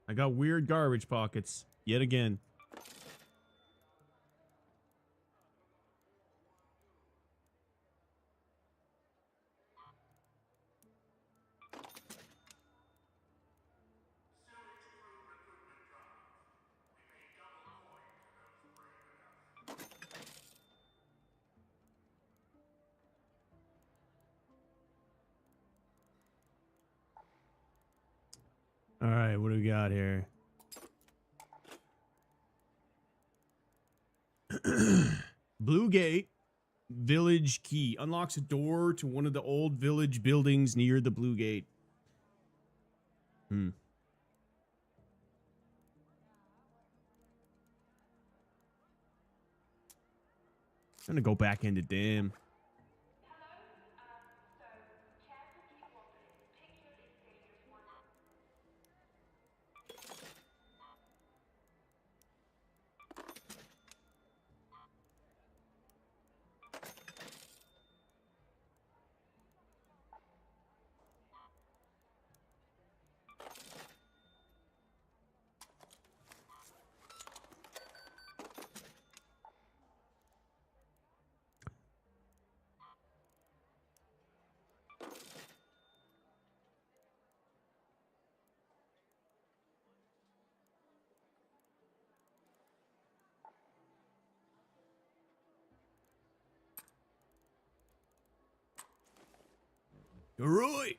I got weird garbage pockets yet again. All right, what do we got here? Blue Gate Village Key unlocks a door to one of the old village buildings near the Blue Gate. I'm gonna go back into Dam. All right.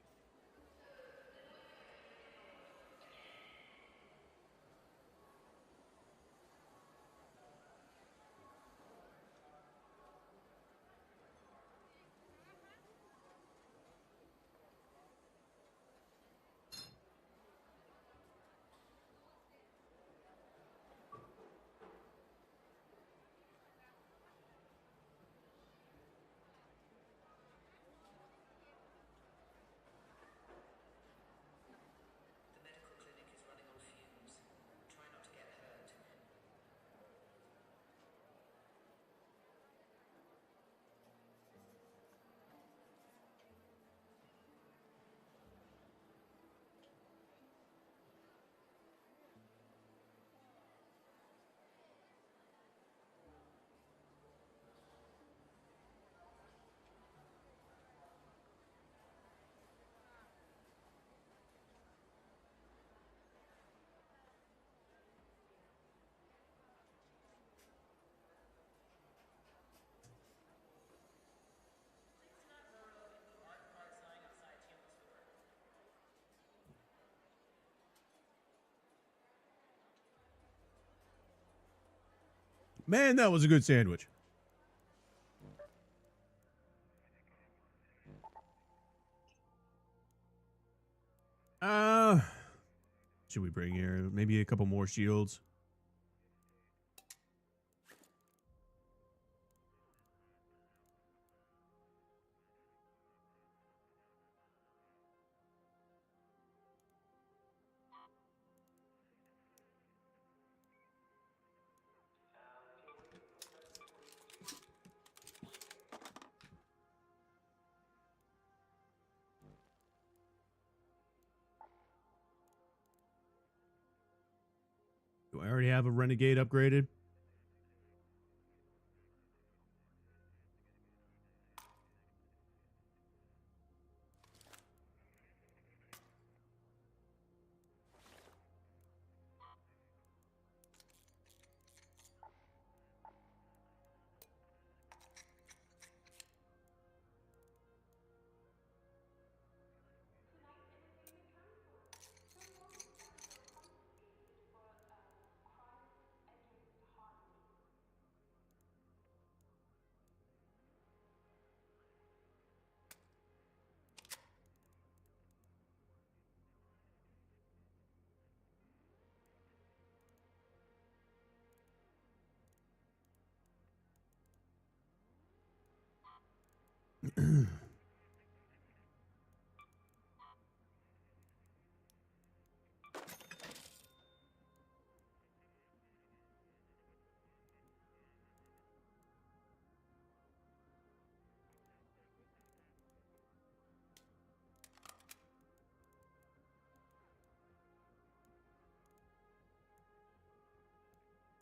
Man, that was a good sandwich. Should we bring here maybe a couple more shields? Do I already have a renegade upgraded?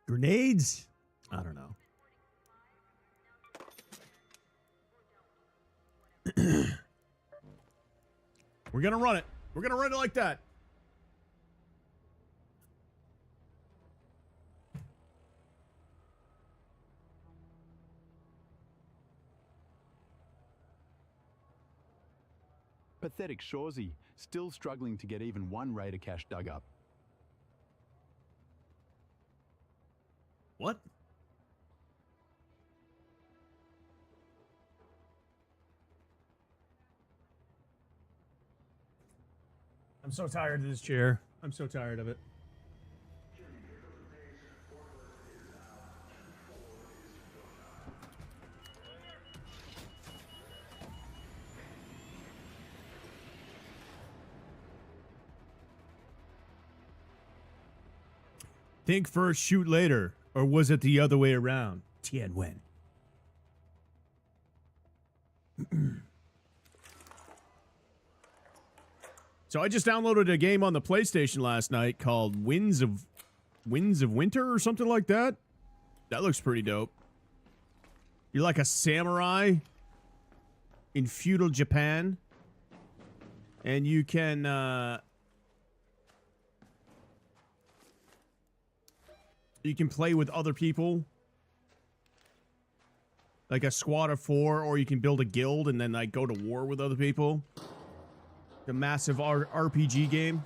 Grenades? I don't know. We're gonna run it. We're gonna run it like that. Pathetic Shorzy, still struggling to get even one raider cache dug up. What? I'm so tired of this chair. I'm so tired of it. Think first, shoot later. Or was it the other way around? Tian Wen. So I just downloaded a game on the PlayStation last night called Winds of Winter or something like that. That looks pretty dope. You're like a samurai in feudal Japan. And you can play with other people. Like a squad of 4, or you can build a guild and then like go to war with other people. The massive RPG game.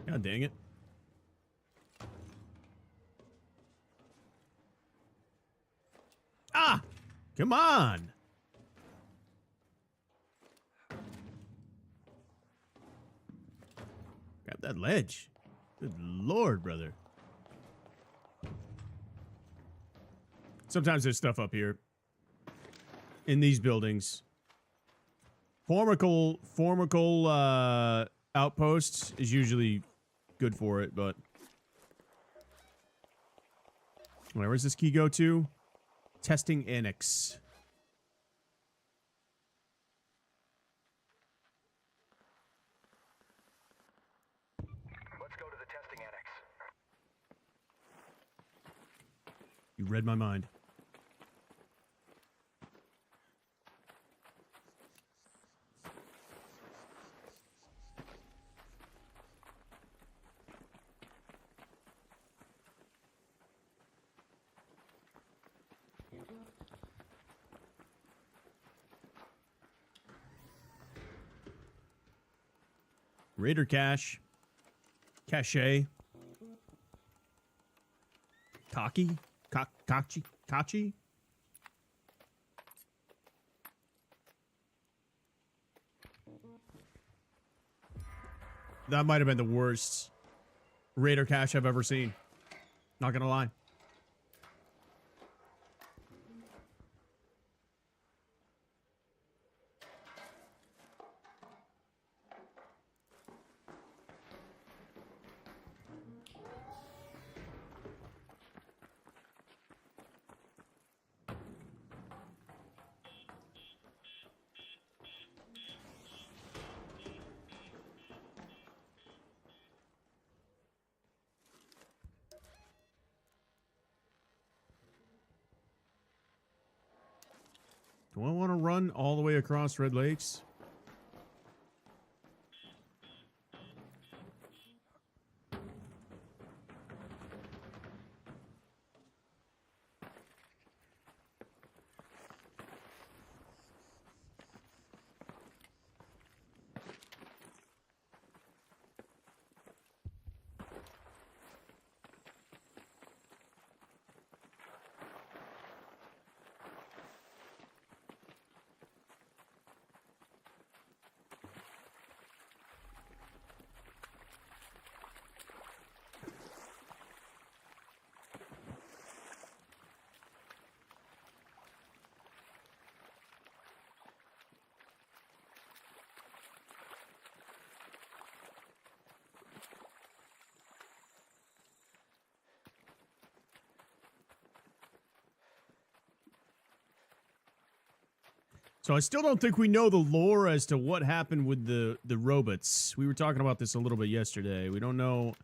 God dang it. Ah! Come on! Grab that ledge. Good lord, brother. Sometimes there's stuff up here. In these buildings. Formical outposts is usually good for it, but... Where does this key go to? Testing Annex. Let's go to the testing annex. You read my mind. Raider cache. Cache. Cocky? Kachi? Kachi? That might have been the worst Raider cache I've ever seen. Not gonna lie. Do I want to run all the way across Red Lakes? So I still don't think we know the lore as to what happened with the robots. We were talking about this a little bit yesterday. We don't know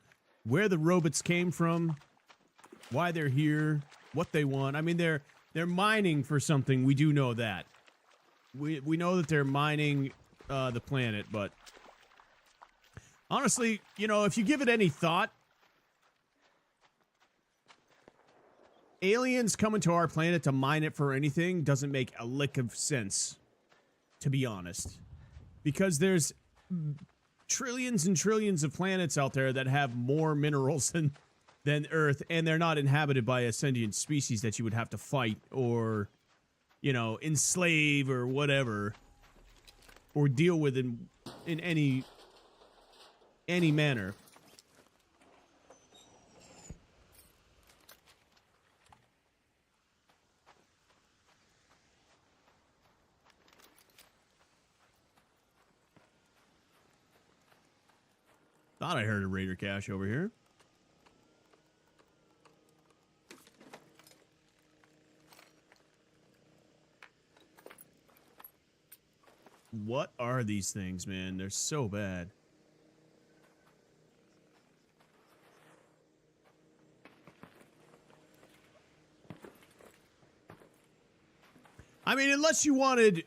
where the robots came from, why they're here, what they want. I mean, they're mining for something. We do know that. We know that they're mining the planet, but honestly, you know, if you give it any thought, aliens coming to our planet to mine it for anything doesn't make a lick of sense, to be honest. Because there's trillions and trillions of planets out there that have more minerals than Earth, and they're not inhabited by a sentient species that you would have to fight or, you know, enslave or whatever, or deal with in any manner. Thought I heard a Raider cache over here. What are these things, man? They're so bad. I mean, unless you wanted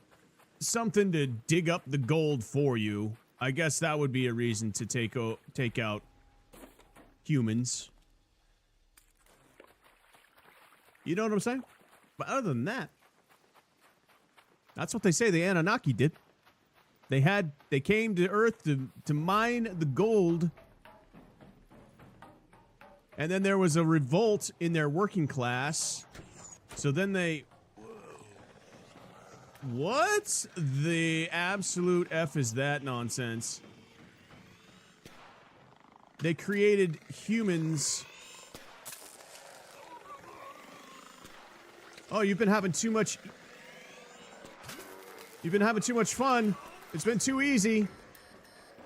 something to dig up the gold for you, I guess that would be a reason to take out humans. You know what I'm saying? But other than that, that's what they say the Anunnaki did. They came to Earth to mine the gold. And then there was a revolt in their working class. So then they... What the absolute F is that nonsense? They created humans. Oh, you've been having too much fun. It's been too easy.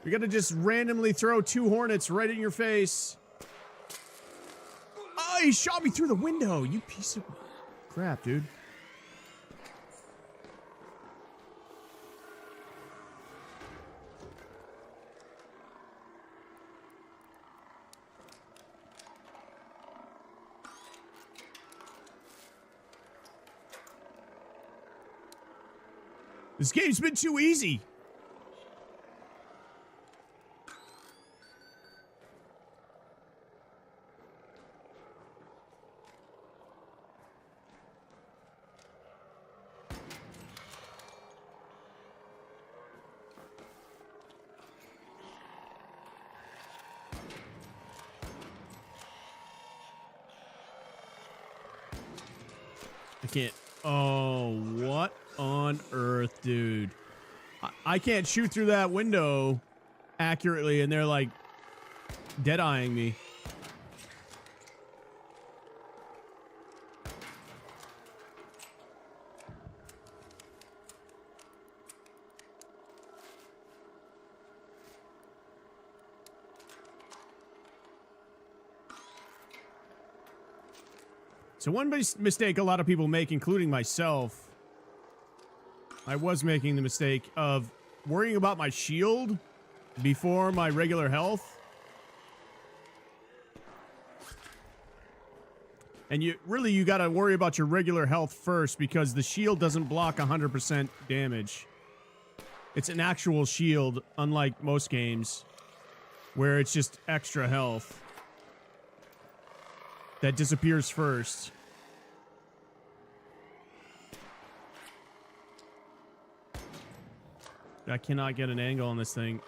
You're gonna just randomly throw 2 hornets right in your face. Oh, he shot me through the window. You piece of crap, dude. This game's been too easy. I can't. Oh, what on earth, dude? I can't shoot through that window accurately, and they're like dead-eyeing me. So one mistake a lot of people make, including myself, I was making the mistake of worrying about my shield before my regular health. And you got to worry about your regular health first, because the shield doesn't block 100% damage. It's an actual shield, unlike most games, where it's just extra health that disappears first. I cannot get an angle on this thing.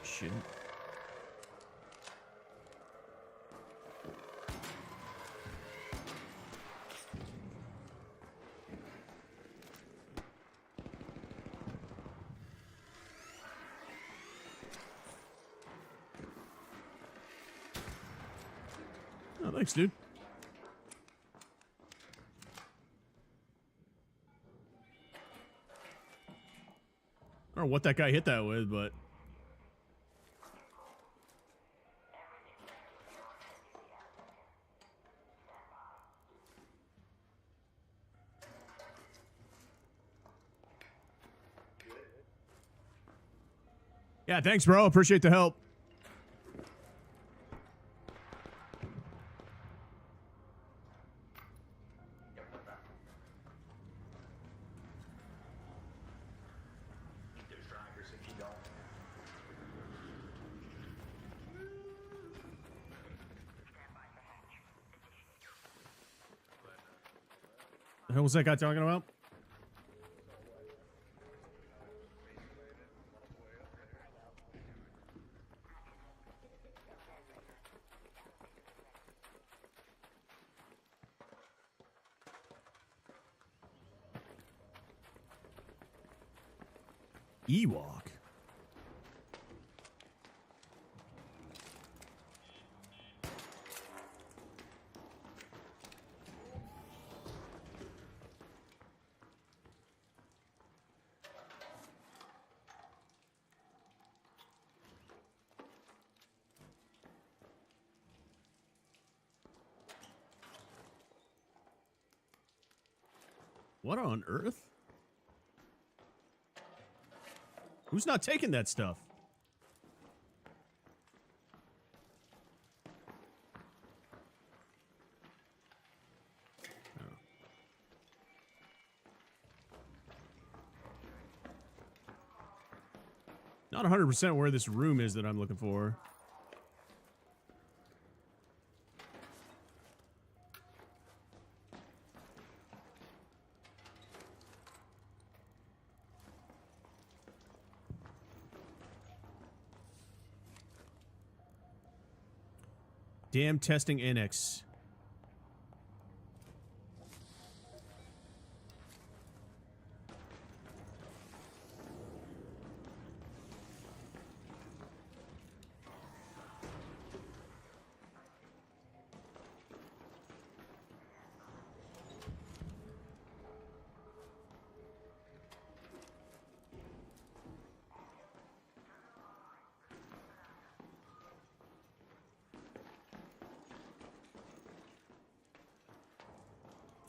Shit. Oh, thanks, dude. I don't know what that guy hit that with, but... Yeah, thanks, bro. Appreciate the help. The hell was that guy talking about? Ewok. What on earth? Who's not taking that stuff? Oh. Not 100% where this room is that I'm looking for. Damn testing annex.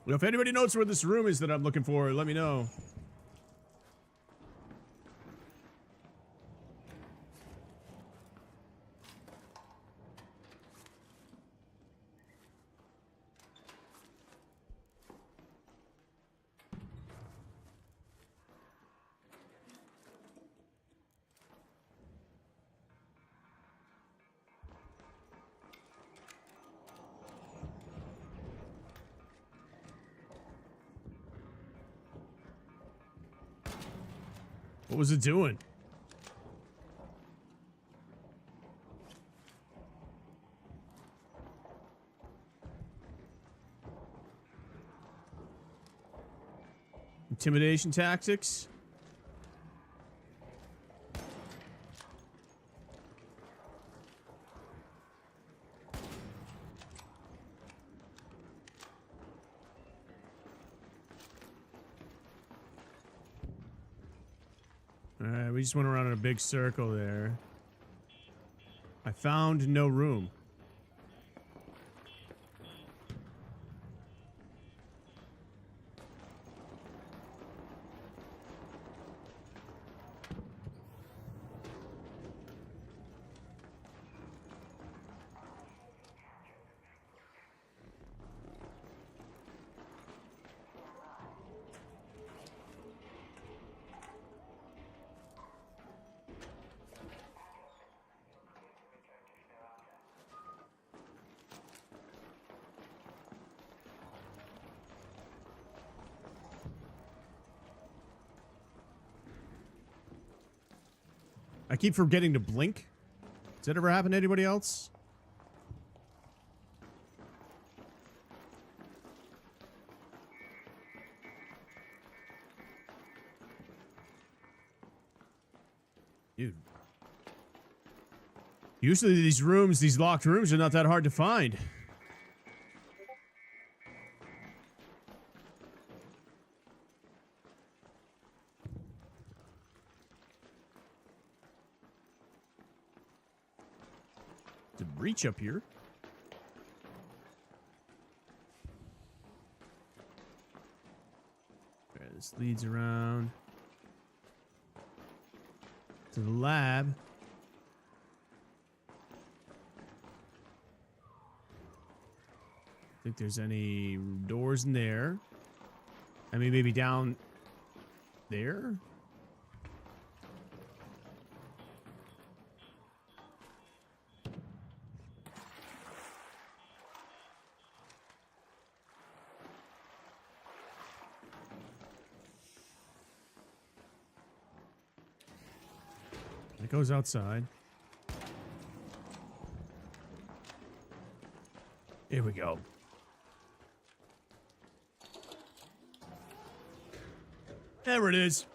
Well, if anybody knows where this room is that I'm looking for, let me know. What was it doing? Intimidation tactics? Alright, we just went around in a big circle there. I found no room. I keep forgetting to blink. Does that ever happen to anybody else? Dude. Usually these rooms, these locked rooms are not that hard to find. To breach up here. Okay, this leads around to the lab. Think there's any doors in there. I mean, maybe down there. It goes outside. Here we go. There it is.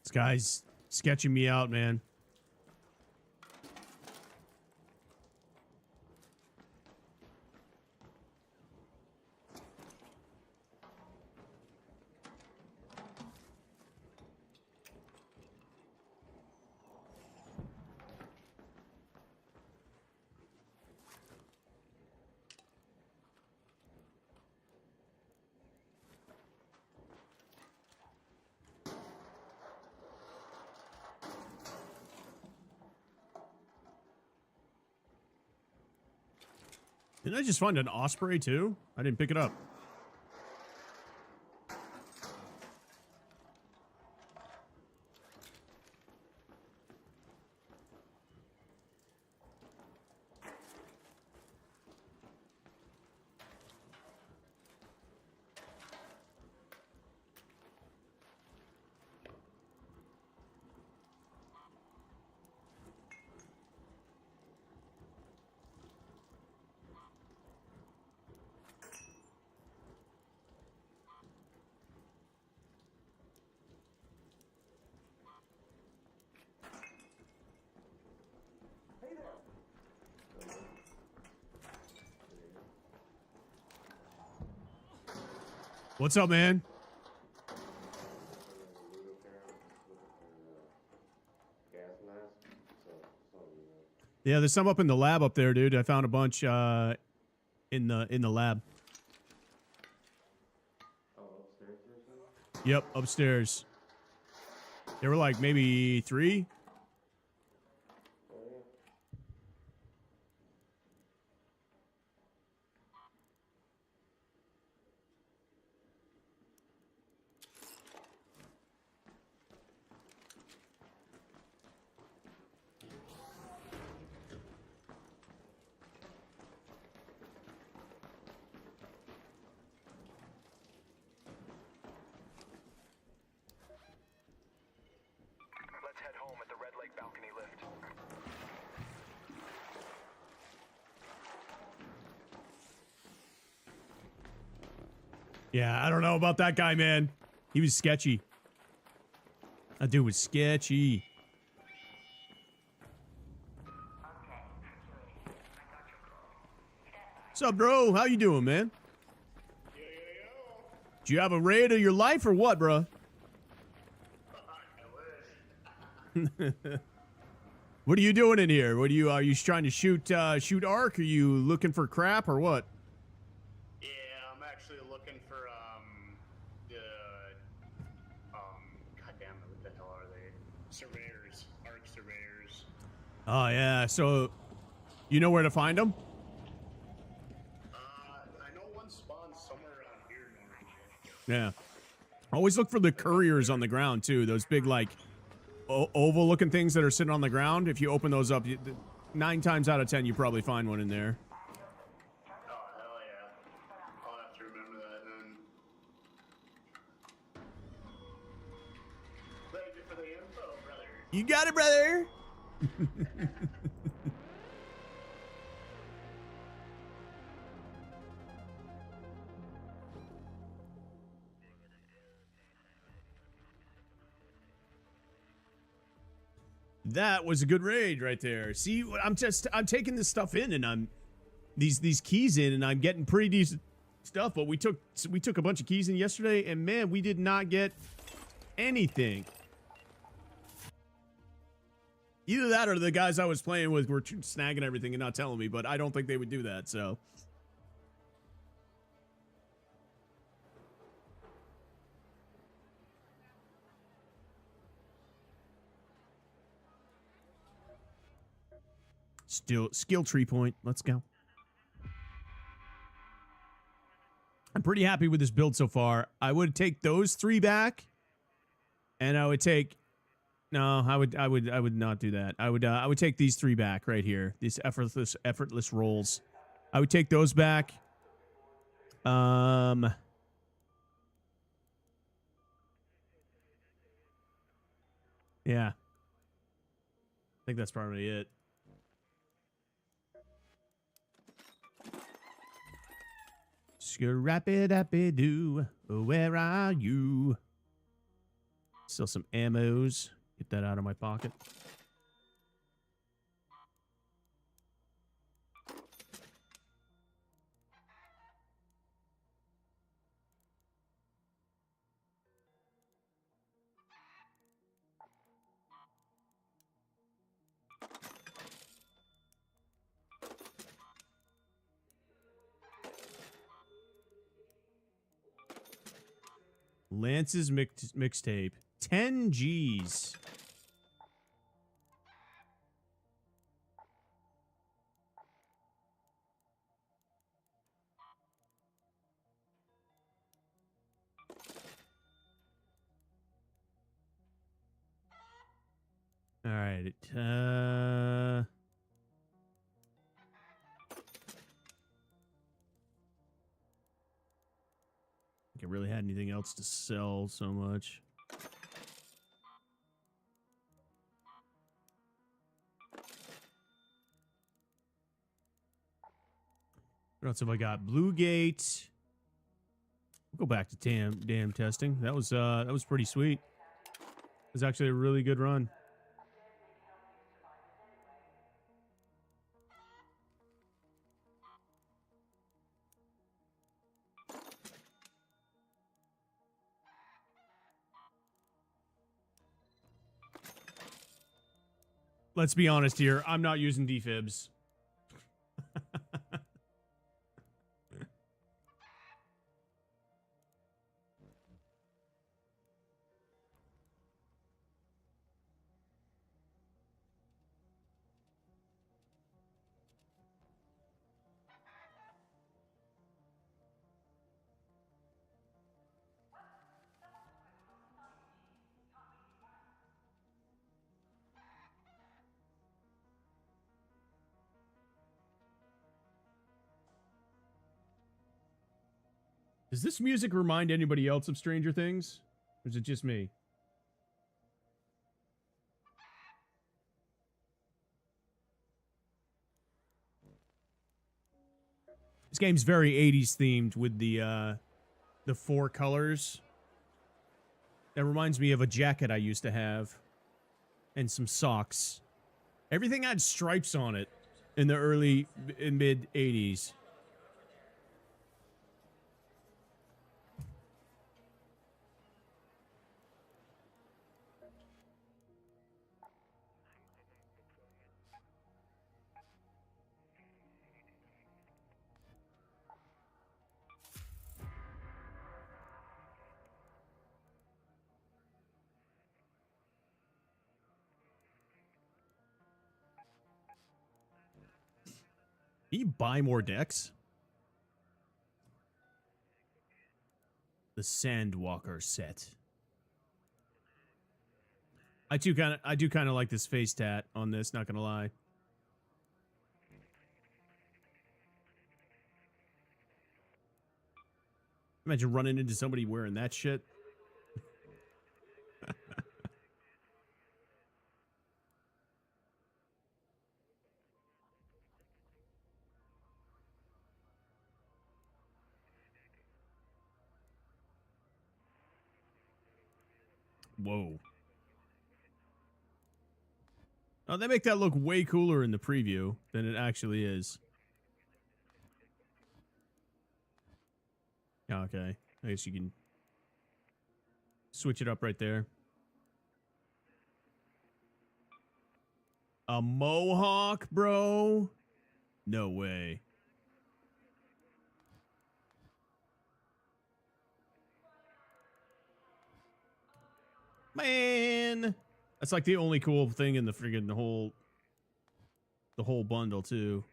This guy's sketching me out, man. Didn't I just find an osprey too? I didn't pick it up. What's up, man? Yeah, there's some up in the lab up there, dude. I found a bunch in the lab. Oh, upstairs or something? Yep, upstairs. There were like maybe 3. Oh, yeah. Let's head home at the Red Lake balcony lift. Yeah, I don't know about that guy, man. He was sketchy. That dude was sketchy. What's up, bro? How you doing, man? Do you have a raid of your life or what, bro? What are you doing in here? What are you trying to shoot arc? Are you looking for crap or what? Yeah, I'm actually looking for goddamn it, what the hell are they? Surveyors, arc surveyors. Oh yeah, so you know where to find them? I know one spawns somewhere around here normally. Yeah. Always look for the couriers on the ground too. Those big like oval looking things that are sitting on the ground. If you open those up, 9 times out of 10 you probably find one in there. Oh hell yeah! I'll have to remember that then. Thank you for the info, brother. You got it, brother. That was a good raid right there. See, I'm taking this stuff in and I'm these keys in and I'm getting pretty decent stuff, but we took a bunch of keys in yesterday and man, we did not get anything. Either that or the guys I was playing with were snagging everything and not telling me, but I don't think they would do that, so. Still, skill tree point. Let's go. I'm pretty happy with this build so far. I would take those 3 back, and I would take. No, I would not do that. I would take these 3 back right here. These effortless rolls. I would take those back. Yeah. I think that's probably it. Scrappy-dappy-doo, where are you? Still some ammos. Get that out of my pocket. Lance's mixtape. 10 G's. All right. I think I really had anything else to sell so much. What else have I got? Blue Gate. We'll go back to dam testing. That was pretty sweet. It was actually a really good run. Let's be honest here. I'm not using defibs. Does this music remind anybody else of Stranger Things? Or is it just me? This game's very 80s themed with the 4 colors. That reminds me of a jacket I used to have. And some socks. Everything had stripes on it in the early and mid 80s. Can you buy more decks? The Sandwalker set. I do kind of like this face tat on this, not gonna lie. Imagine running into somebody wearing that shit. Whoa. Oh, they make that look way cooler in the preview than it actually is. Okay. I guess you can switch it up right there. A mohawk, bro? No way. Man, that's like the only cool thing in the friggin' the whole bundle too.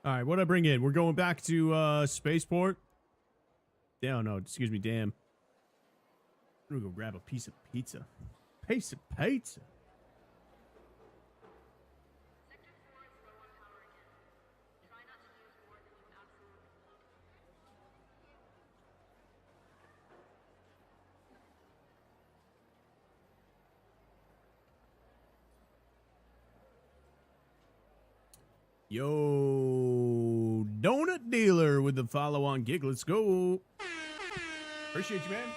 All right, what'd I bring in? We're going back to Spaceport. Yeah, no, excuse me, damn. I'm gonna go grab a piece of pizza. Piece of pizza. Yo, donut dealer with the follow-on gig. Let's go. Appreciate you, man.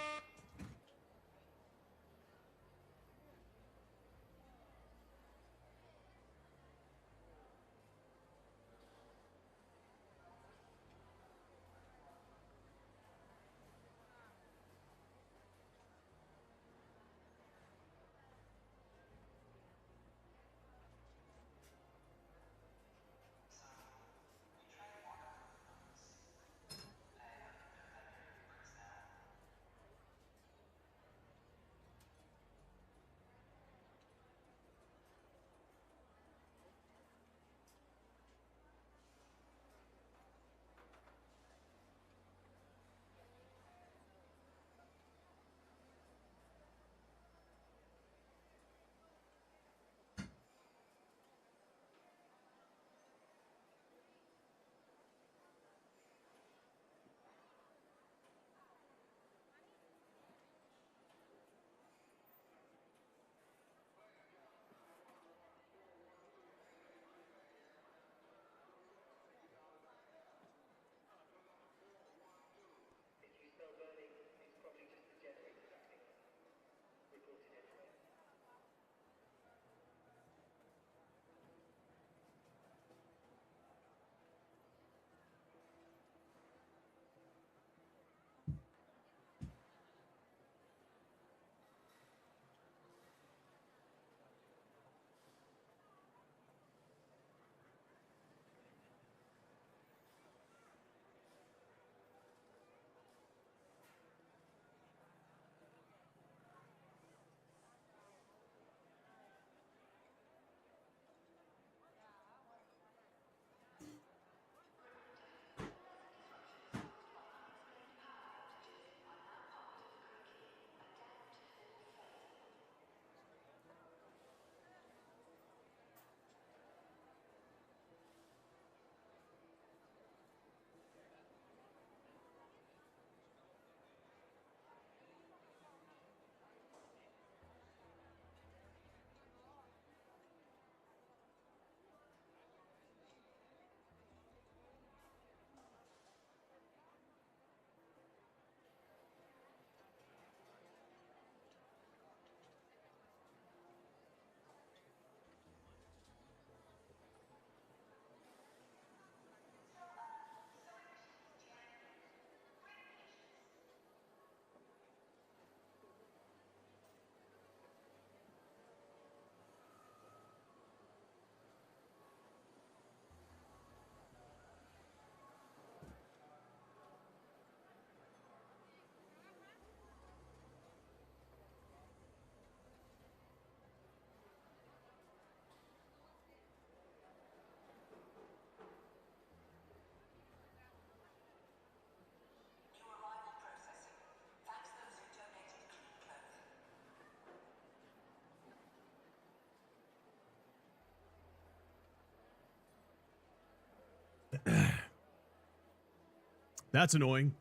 That's annoying.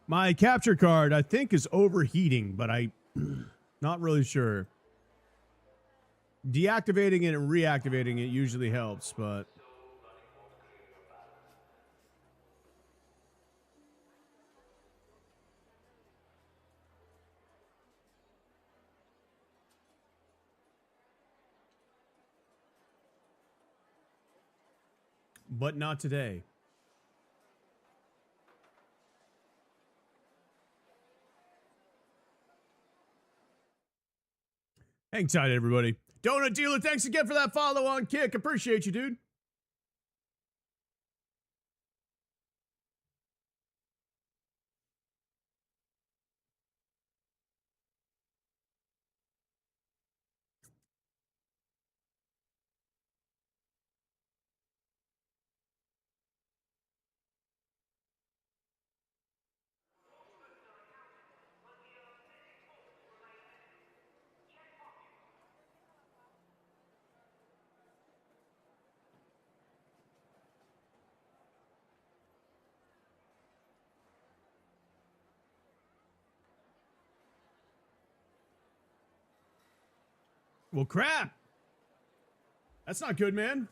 My capture card, I think, is overheating, but I not really sure. Deactivating it and reactivating it usually helps, but not today. Hang tight, everybody. Donut Dealer, thanks again for that follow on kick. Appreciate you, dude. Well, crap. That's not good, man.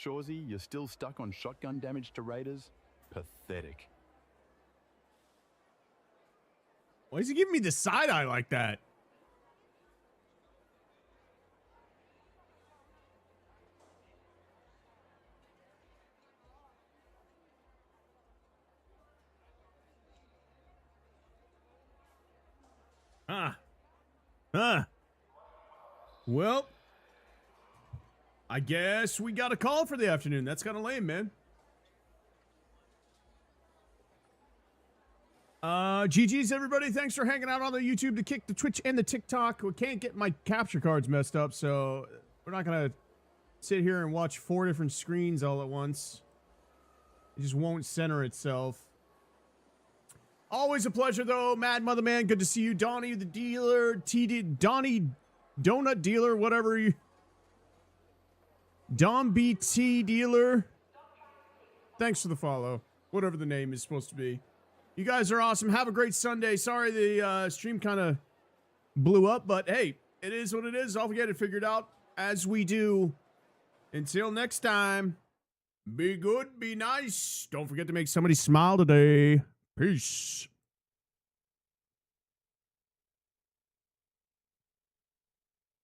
Shawsy, you're still stuck on shotgun damage to raiders? Pathetic. Why is he giving me the side eye like that? Well, I guess we got a call for the afternoon. That's kind of lame, man. GG's, everybody. Thanks for hanging out on the YouTube, the Kick, the Twitch, and the TikTok. We can't get my capture cards messed up, so we're not going to sit here and watch 4 different screens all at once. It just won't center itself. Always a pleasure, though. Mad Mother Man, good to see you. Donnie the Dealer, Donnie Donut Dealer, whatever you... Dom BT Dealer. Thanks for the follow. Whatever the name is supposed to be. You guys are awesome. Have a great Sunday. Sorry the stream kind of blew up, but hey, it is what it is. I'll get it figured out as we do. Until next time, be good, be nice. Don't forget to make somebody smile today. Peace.